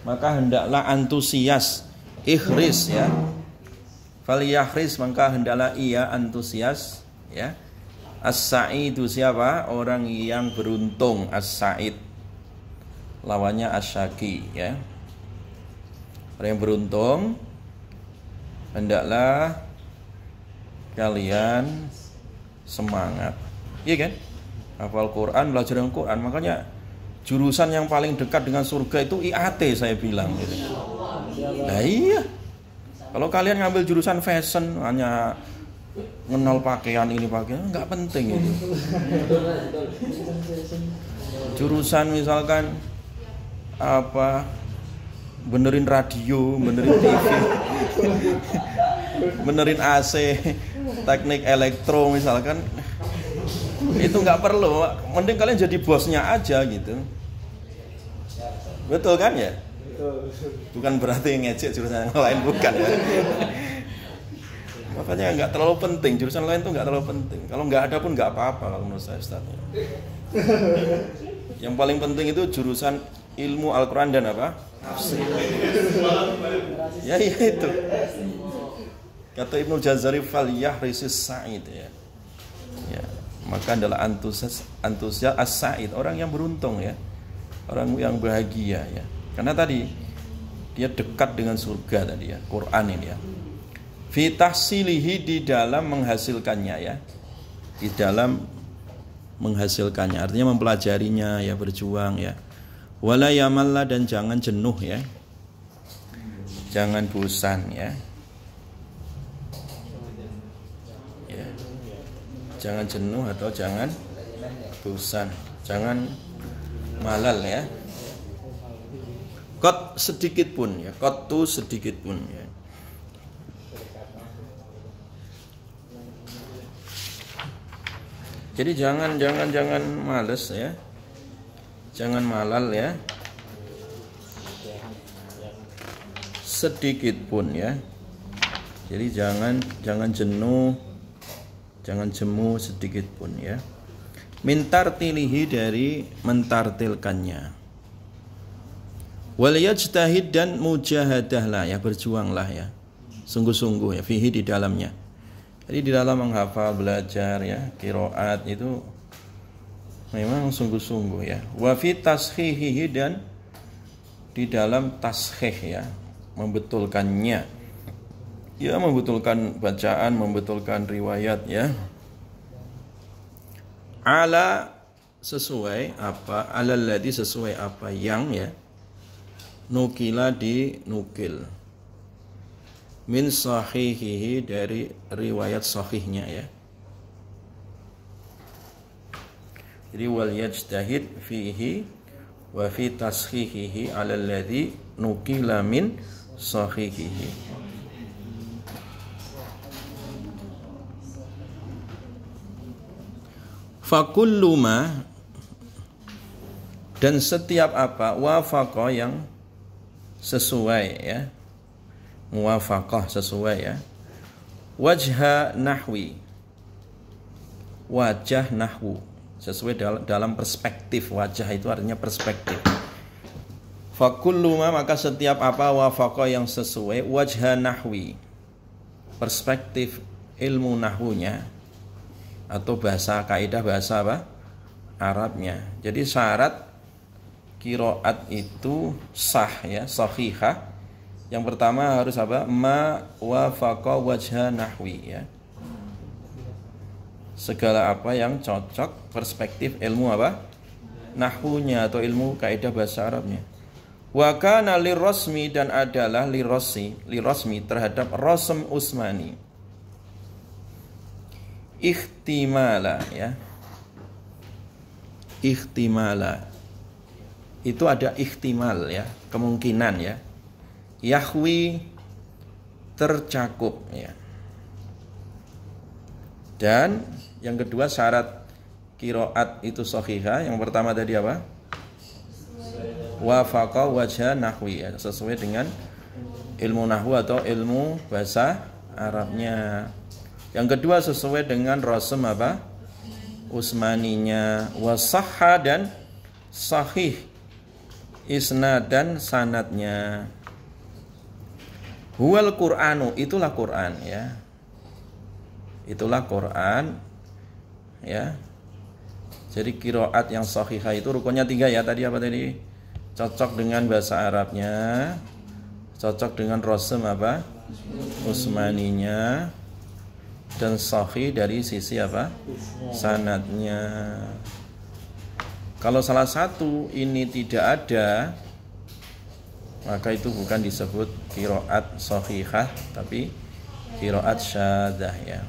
maka hendaklah antusias, ikhris ya. Falyahris maka hendaklah ia antusias ya. As-sa'idu siapa? Orang yang beruntung. As-sa'id lawannya as-syaqi ya. Orang yang beruntung, hendaklah kalian semangat. Iya kan? Hafal Quran, belajar Quran. Makanya jurusan yang paling dekat dengan surga itu IAT saya bilang gitu. Nah iya. Kalau kalian ngambil jurusan fashion, hanya ngenal pakaian ini pakaian, nggak penting itu. Jurusan misalkan benerin radio, benerin TV, benerin AC, teknik elektro misalkan, itu nggak perlu. Mending kalian jadi bosnya aja gitu. Betul kan ya? Bukan berarti ngecek jurusan yang lain, bukan ya. Makanya nggak terlalu penting, jurusan lain tuh nggak terlalu penting. Kalau nggak ada pun nggak apa-apa kalau menurut saya Ustaz. Yang paling penting itu jurusan ilmu Al-Quran dan tafsir. Ya itu. Kata Ibnu Jazari, falyahrisis sa'id ya. Ya, maka adalah antusias as-sa'id, orang yang beruntung ya. Orang yang bahagia ya. Karena tadi dia dekat dengan surga tadi ya, Quran ini ya. Fi tahsilihi, di dalam menghasilkannya ya. Di dalam menghasilkannya, artinya mempelajarinya ya, berjuang ya. Wala yamalla, dan jangan jenuh ya. Jangan bosan ya. Ya. Jangan jenuh atau jangan bosan. Jangan malal ya. Kot sedikit pun ya, kot tu sedikit pun ya. Jadi jangan males ya. Jangan malal ya. Sedikit pun ya. Jadi jangan jenuh, jangan jemu sedikit pun ya. Mintartilihi dari mentartilkannya. Wal yajtahid dan mujahadahlah ya, berjuanglah ya. Sungguh-sungguh ya fihi di dalamnya. Jadi di dalam menghafal, belajar ya, qiraat itu memang sungguh-sungguh ya. Wa fi tashihihi dan di dalam tashih ya, membetulkannya. Ya, membetulkan bacaan, membetulkan riwayat ya. Ala sesuai apa, alalladzi sesuai apa yang ya nukila dinukil min sahihihi dari riwayat sahihnya ya. Jadi wal yajtahid fihi wa fi tashihihi alalladzi nukila min sahihihi. Fakullu ma dan setiap apa wafaqah yang sesuai ya, muwafaqah sesuai ya, wajha nahwi, wajah nahwu sesuai dalam perspektif. Wajah itu artinya perspektif. Fakullu ma maka setiap apa wafaqah yang sesuai wajha nahwi, perspektif ilmu nahwunya atau bahasa kaidah bahasa apa? Arabnya. Jadi syarat qiraat itu sah ya, sahihah. Yang pertama harus apa? Ma wafaqa wajha nahwi ya. Segala apa yang cocok perspektif ilmu apa? Nahwunya atau ilmu kaidah bahasa Arabnya. Wa kana lirasmi dan adalah lirasmi terhadap rasm Utsmani. Ihtimala ya. Ihtimala itu ada ihtimal ya, kemungkinan ya. Yahwi tercakup ya. Dan yang kedua syarat qiraat itu sahihah. Yang pertama tadi apa? Wafaqa wajha nahwi ya, sesuai dengan ilmu nahwu atau ilmu bahasa Arabnya. Yang kedua sesuai dengan rasm apa? Utsmaninya. Wasahha dan sahih isnad dan sanadnya. Huwal Qur'anu itulah Quran ya. Itulah Quran ya. Jadi qiraat yang sahihah itu rukunnya 3 ya. Tadi apa tadi? Cocok dengan bahasa Arabnya, cocok dengan rasm apa? Utsmaninya, dan sahih dari sisi apa? Sanadnya. Kalau salah satu ini tidak ada, maka itu bukan disebut qiraat sahihah, tapi qiraat syadzah ya.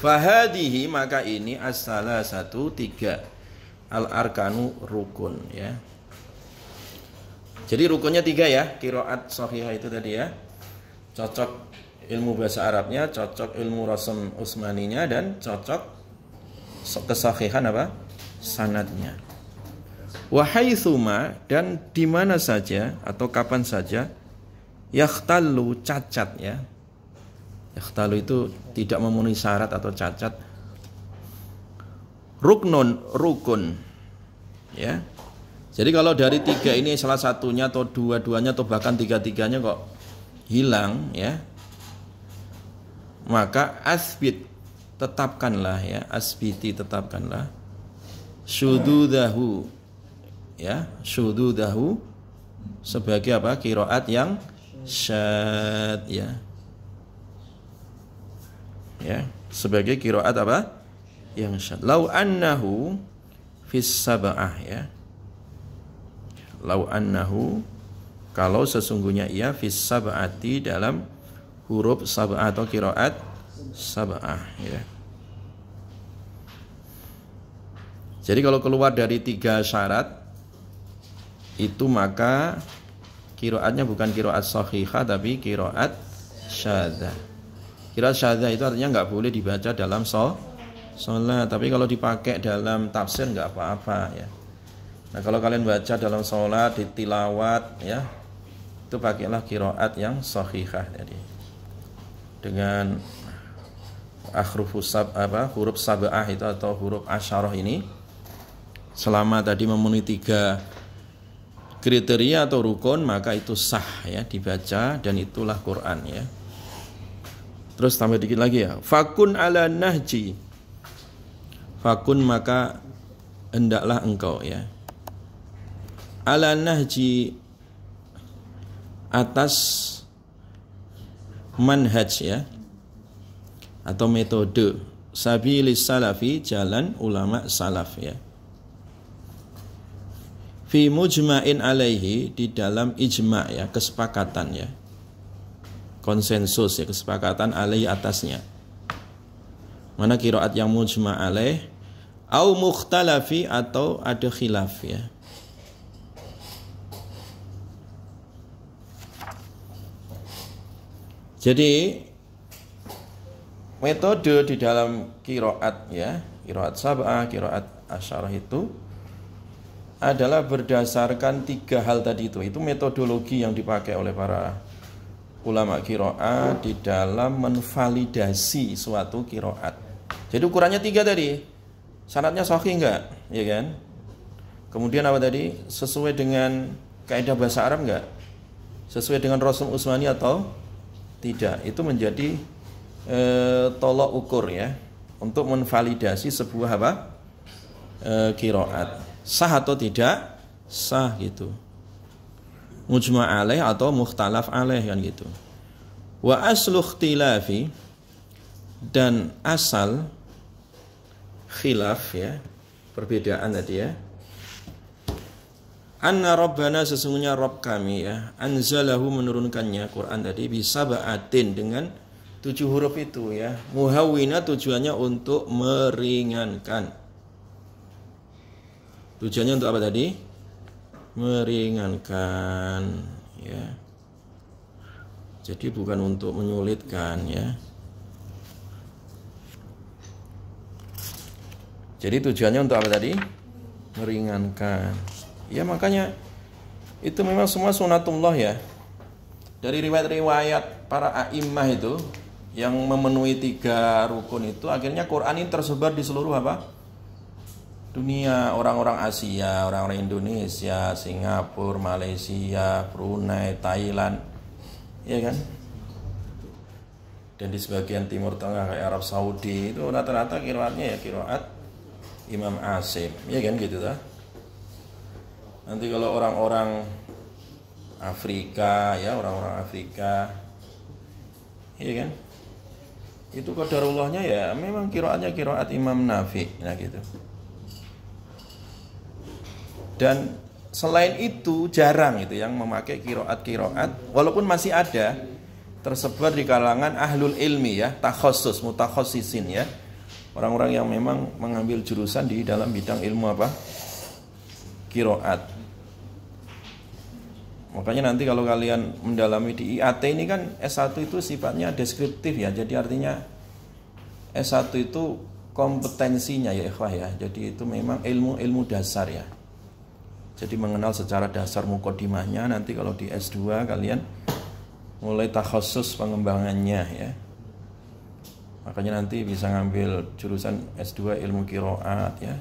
Fahadihi maka ini as-salasatu 3 al-arkanu rukun ya. Jadi rukunnya 3 ya, qiraat sahihah itu tadi ya. Cocok ilmu bahasa Arabnya, cocok ilmu rasm Utsmaninya, dan cocok kesahihan apa? Sanadnya. Wa haitsuma dan di mana saja atau kapan saja yakhtallu cacat ya. Yakhtallu itu tidak memenuhi syarat atau cacat. Rukun ya. Jadi kalau dari 3 ini salah satunya atau dua-duanya atau bahkan 3-3-nya kok hilang ya, maka asbit tetapkanlah ya, asbiti tetapkanlah syududahu ya, syududahu sebagai apa? Qiraat yang syad ya. Ya, sebagai qiraat apa? Yang syad. Lau annahu fis sab'ah ya. Lau annahu kalau sesungguhnya ia fis sab'ati dalam huruf sab'ah atau qiraat sab'ah ya. Jadi kalau keluar dari 3 syarat itu maka qiraatnya bukan qiraat sahihah tapi qiraat syadzah. Qiraat syadzah itu artinya enggak boleh dibaca dalam salat, tapi kalau dipakai dalam tafsir enggak apa-apa ya. Nah, kalau kalian baca dalam sholat, di tilawat ya, itu pakailah qiraat yang sahihah tadi. Dengan huruf sab'ah itu atau huruf asyarah ini, selama tadi memenuhi 3 kriteria atau rukun, maka itu sah ya dibaca, dan itulah Quran ya. Terus tambah dikit lagi ya. Fakun ala nahji. Fakun maka hendaklah engkau ya. Ala nahji atas manhaj ya, atau metode sabilis salafi, jalan ulama salaf ya. Fi mujma'in alaihi, di dalam ijma' ya, kesepakatan ya, konsensus ya, kesepakatan alaihi atasnya. Mana qiraat yang mujma' alaih, au mukhtalafi, atau ada khilaf ya. Jadi metode di dalam qiraat ya, qiraat sab'ah, qiraat asyarah itu adalah berdasarkan 3 hal tadi itu. Itu metodologi yang dipakai oleh para ulama qiraat di dalam menvalidasi suatu qiraat. Jadi ukurannya 3 tadi. Syaratnya sahih enggak? Ya kan? Kemudian apa tadi? Sesuai dengan kaidah bahasa Arab enggak? Sesuai dengan Rasul Utsmani atau tidak? Itu menjadi tolok ukur ya, untuk menvalidasi sebuah qiraat. Sah atau tidak sah gitu. Mujma' alaih atau mukhtalaf alaih kan gitu. Wa aslu ikhtilafi, dan asal khilaf ya, perbedaan tadi ya. Anna Rabbana, sesungguhnya Rabb kami ya, anzalahu, menurunkannya Quran tadi, bisab'atin, dengan 7 huruf itu ya. Muhawwina, tujuannya untuk meringankan. Tujuannya untuk apa tadi? Meringankan ya. Jadi bukan untuk menyulitkan ya. Jadi tujuannya untuk apa tadi? Meringankan. Ya makanya itu memang semua sunatullah ya. Dari riwayat-riwayat para a'immah itu yang memenuhi 3 rukun itu, akhirnya Quran ini tersebar di seluruh dunia. Orang-orang Asia, orang-orang Indonesia, Singapura, Malaysia, Brunei, Thailand, ya kan? Dan di sebagian Timur Tengah kayak Arab Saudi itu rata-rata qiraatnya ya qiraat Imam Asim, ya kan gitu ta? Nanti kalau orang-orang Afrika ya, orang-orang Afrika, ya kan? Itu qadarullahnya ya memang qiraatnya qiraat Imam Nafi, nah gitu. Dan selain itu jarang itu yang memakai qiraat, walaupun masih ada tersebar di kalangan ahlul ilmi ya, takhassus, mutakhassisin ya. Orang-orang yang memang mengambil jurusan di dalam bidang ilmu qiraat. Makanya nanti kalau kalian mendalami di IAT ini kan S1 itu sifatnya deskriptif ya. Jadi artinya S1 itu kompetensinya ya ikhwah ya. Jadi itu memang ilmu dasar ya. Jadi mengenal secara dasar muqaddimahnya. Nanti kalau di S2 kalian mulai takhassus pengembangannya ya. Makanya nanti bisa ngambil jurusan S2 ilmu qiraat ya.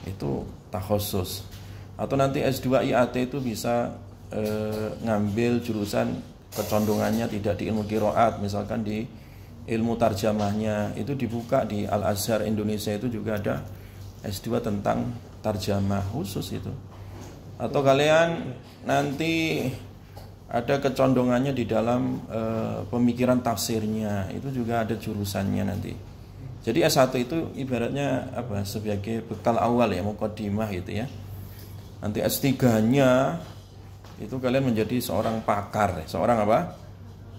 Itu takhassus. Atau nanti S2 IAT itu bisa ngambil jurusan kecondongannya tidak di ilmu qiraat, misalkan di ilmu tarjamahnya. Itu dibuka di Al-Azhar Indonesia, itu juga ada S2 tentang tarjamah khusus itu. Atau kalian nanti ada kecondongannya di dalam pemikiran tafsirnya, itu juga ada jurusannya nanti. Jadi S1 itu ibaratnya sebagai bekal awal ya, muqaddimah gitu ya. Nanti S3-nya itu kalian menjadi seorang pakar, seorang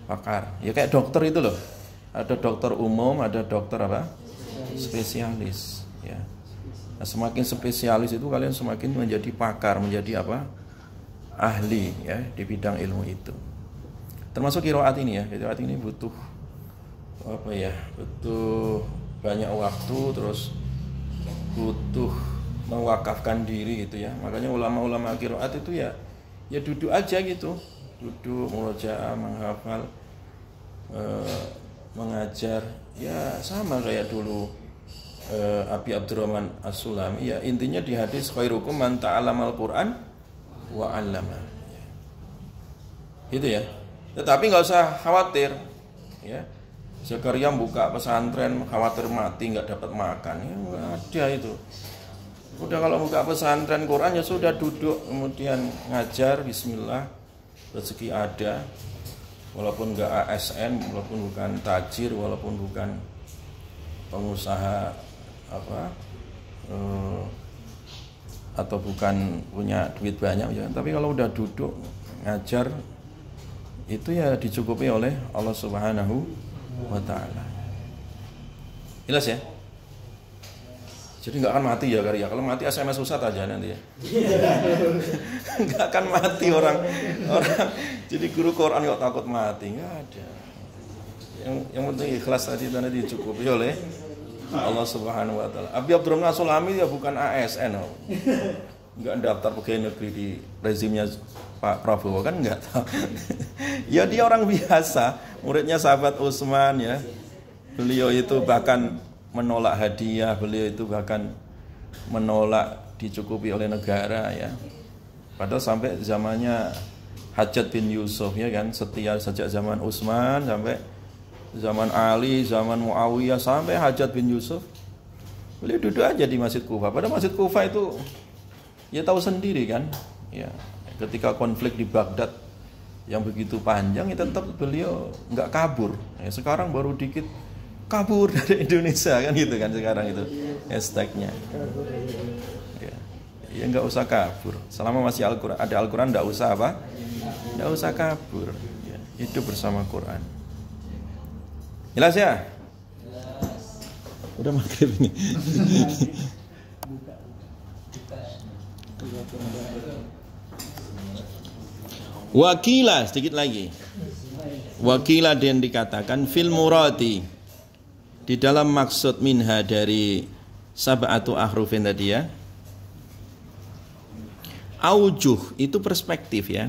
pakar. Ya kayak dokter itu loh. Ada dokter umum, ada dokter spesialis ya. Nah, semakin spesialis itu kalian semakin menjadi pakar, menjadi ahli ya di bidang ilmu itu. Termasuk qiraat ini ya. Qiraat ini butuh butuh banyak waktu, terus butuh mewakafkan diri gitu ya. Makanya ulama-ulama qiraat itu ya duduk aja gitu, duduk murojaah, menghafal, mengajar, ya sama kayak dulu Abi Abdurrahman As-Sulami. Ya intinya di hadis khairukum man ta'allamal Qur'an wa 'allama. Gitu ya. Tetapi nggak usah khawatir, ya. Zakaria buka pesantren khawatir mati nggak dapat makan, ya nggak ada itu. Udah kalau buka pesantren Quran ya sudah duduk kemudian ngajar, bismillah, rezeki ada. Walaupun nggak ASN, walaupun bukan tajir, walaupun bukan pengusaha atau bukan punya duit banyak ya, tapi kalau udah duduk ngajar itu ya dicukupi oleh Allah Subhanahu wa ta'ala. Jelas ya? Jadi nggak akan mati ya Karya. Kalau mati SMS Ustaz aja nanti ya. Nggak akan mati orang. Jadi guru Quran nggak takut mati, nggak ada. Yang penting ikhlas tadi dicukupi oleh Allah Subhanahu wa ta'ala. Abi Abdurrahman As-Sulami ya bukan ASN. Nggak daftar pegawai negeri di rezimnya Pak Prabowo kan, nggak tahu. Ya dia orang biasa, muridnya sahabat Utsman ya. Beliau itu bahkan menolak hadiah, beliau itu bahkan menolak dicukupi oleh negara ya. Padahal sampai zamannya Hajjaj bin Yusuf ya kan, setia sejak zaman Utsman sampai zaman Ali, zaman Muawiyah, sampai Hajjaj bin Yusuf. Beliau duduk aja di Masjid Kufah. Padahal Masjid Kufah itu ya tahu sendiri kan, ya. Ketika konflik di Baghdad yang begitu panjang, ya tetap beliau nggak kabur. Ya, sekarang baru dikit kabur dari Indonesia kan gitu kan sekarang itu hashtagnya. Ya nggak usah kabur. Selama masih Al-Quran, ada Al-Quran nggak usah apa? Nggak usah kabur. Ya, hidup bersama Quran. Jelas ya? Udah maghrib ini. Wakila sedikit lagi. Wakila dan dikatakan fil murati, di dalam maksud minha dari sab'atu ahrufin tadi ya. Aujuh itu perspektif ya.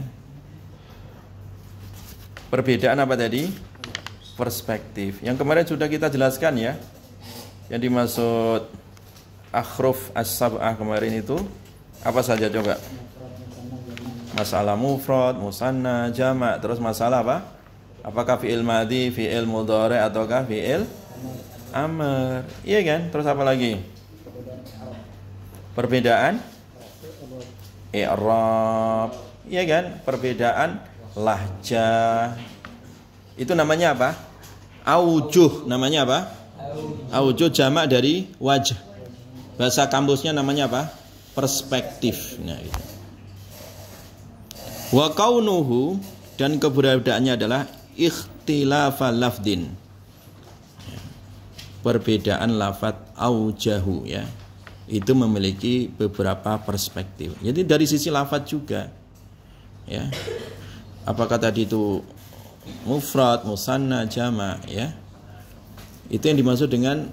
Perbedaan apa tadi? Perspektif. Yang kemarin sudah kita jelaskan ya. Yang dimaksud ahruf as-sab'ah kemarin itu apa saja coba? Masalah mufrad, musanna, jamak, terus masalah apa? Apakah fi'il madhi, fi'il mudhari ataukah fi'il amr? Iya kan? Terus apa lagi? Perbedaan i'rab. Iya kan? Perbedaan lahjah. Itu namanya apa? Aujuh. Namanya apa? Aujuh jamak dari wajh. Bahasa kampusnya namanya apa? Perspektif. Nah, itu. Wa kaunuhu, dan keberadaannya adalah ikhtilafal lafdin. Perbedaan lafaz aujahu ya. Itu memiliki beberapa perspektif. Jadi dari sisi lafaz juga. Ya. Apakah tadi itu mufrad, musanna, jamak ya. Itu yang dimaksud dengan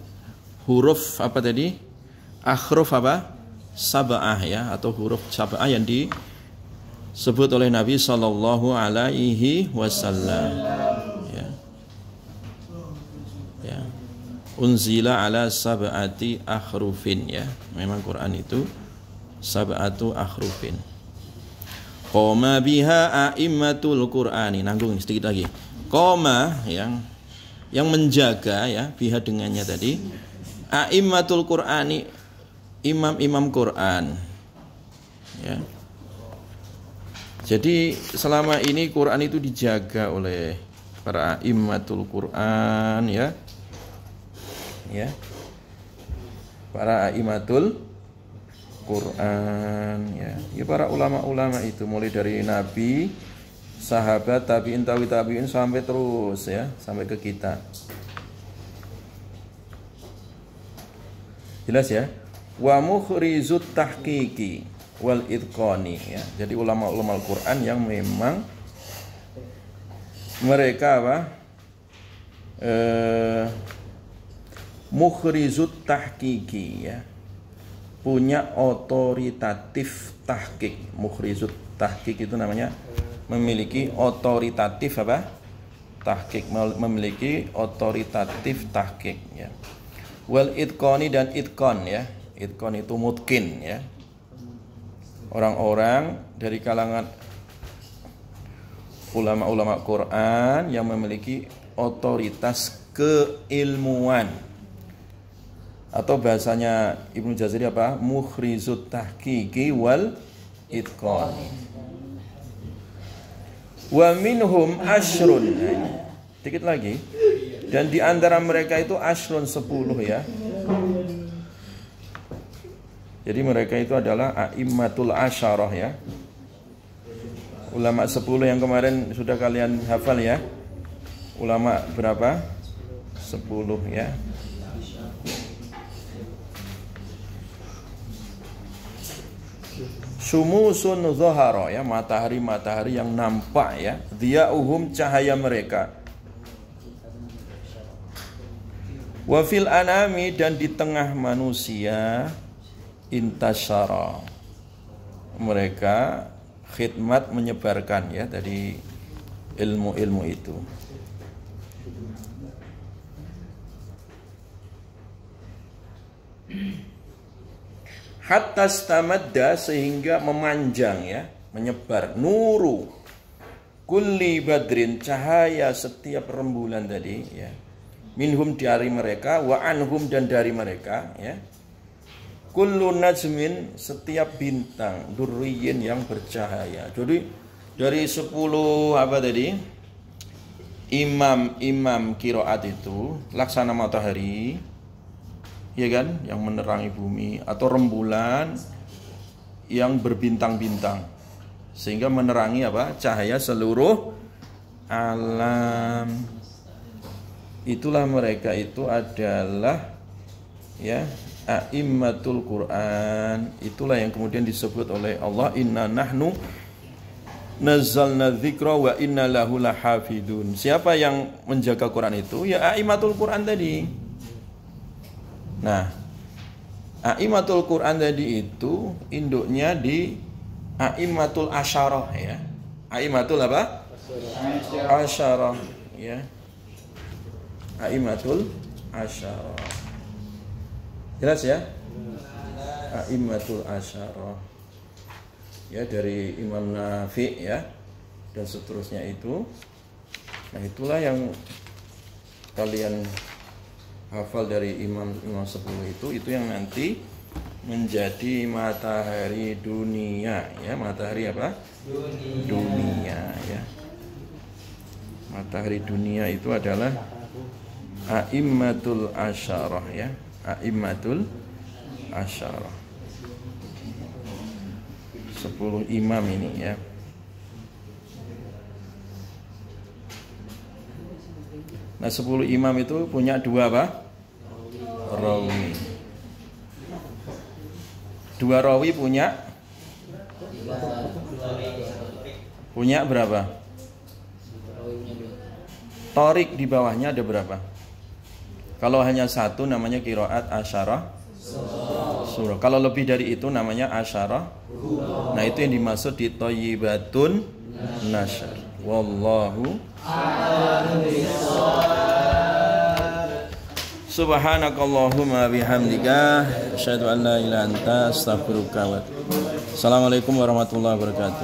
huruf apa tadi? Ahruf apa? Sab'ah ya, atau huruf sab'ah yang disebut oleh Nabi sallallahu alaihi wasallam. Ya. Ya. Unzila ala sab'ati akhrufin ya. Memang Quran itu sab'atu akhrufin. Qoma biha a'immatul Qur'ani. Nanggung sedikit lagi. Qoma yang menjaga ya, biha dengannya tadi. A'immatul Qur'ani, imam-imam Quran. Ya. Jadi selama ini Quran itu dijaga oleh para a'immatul Quran ya. Ya. Para a'immatul Quran ya. Ya para ulama-ulama itu mulai dari nabi, sahabat, tabi'in, tabi'in sampai terus ya, sampai ke kita. Jelas ya? Wa mukhrizut tahqiqi wal idqani ya. Jadi ulama-ulama Al-Qur'an yang memang mereka apa? Mukhrizut tahqiqi ya. punya otoritatif tahqiq. Mukhrizut tahqiq itu namanya memiliki otoritatif apa? Tahqiq, memiliki otoritatif tahqiq ya. Wal itqani dan itqan ya. Itqan itu mutqin ya. Orang-orang dari kalangan ulama-ulama Quran yang memiliki otoritas keilmuan, atau bahasanya Ibnu Jazari apa? Mukhrizut tahqiqi wal itqan. Wa minhum ashrun. Dikit lagi. Dan di antara mereka itu ashrun 10 ya. Jadi mereka itu adalah a'immatul asyarah ya. Ulama 10 yang kemarin sudah kalian hafal ya. Ulama berapa? 10 ya. Syumusun zahara ya, matahari-matahari yang nampak ya. Dhiya'uhum, cahaya mereka. Wa fil anami, dan di tengah manusia, intasyara, mereka khidmat menyebarkan ya dari ilmu-ilmu itu. Hatta stamadda, sehingga memanjang ya, menyebar. Nuru kulli badrin, cahaya setiap rembulan tadi ya. Minhum, dari mereka, wa anhum, dan dari mereka ya. Kullu najmin, setiap bintang, durriyin, yang bercahaya. Jadi dari 10 apa tadi? Imam qiraat itu laksana matahari, ya kan, yang menerangi bumi, atau rembulan yang berbintang-bintang sehingga menerangi apa? Cahaya seluruh alam. Itulah mereka itu adalah ya a'immatul Quran. Itulah yang kemudian disebut oleh Allah, inna nahnu nazzalna dzikra wa inna lahu lahafidun. Siapa yang menjaga Quran itu? Ya a'immatul Quran tadi. Nah, a'immatul Quran tadi itu induknya di a'immatul asyarah ya. A'immatul apa? Asyarah ya. A'immatul asyarah. Jelas ya? A'immatul asyarah. Ya, dari Imam Nafi ya dan seterusnya itu. Nah, itulah yang kalian hafal dari imam 10 itu yang nanti menjadi matahari dunia ya. Matahari apa? Dunia ya. Matahari dunia itu adalah a'immatul asyarah ya. A'immatul asyarah. 10 imam ini ya. Nah, 10 imam itu punya 2 apa? Rawi. 2 rawi punya berapa? Torik di bawahnya ada berapa? Kalau hanya 1 namanya qiraat asyarah surah. Kalau lebih dari itu namanya asyarah. Nah, itu yang dimaksud di thayyibatun nasyr. Wallahu subhanakallahumma bihamdika asyhadu an la ilaha illa anta astaghfiruka wa atubu ilaik. Assalamualaikum warahmatullahi wabarakatuh.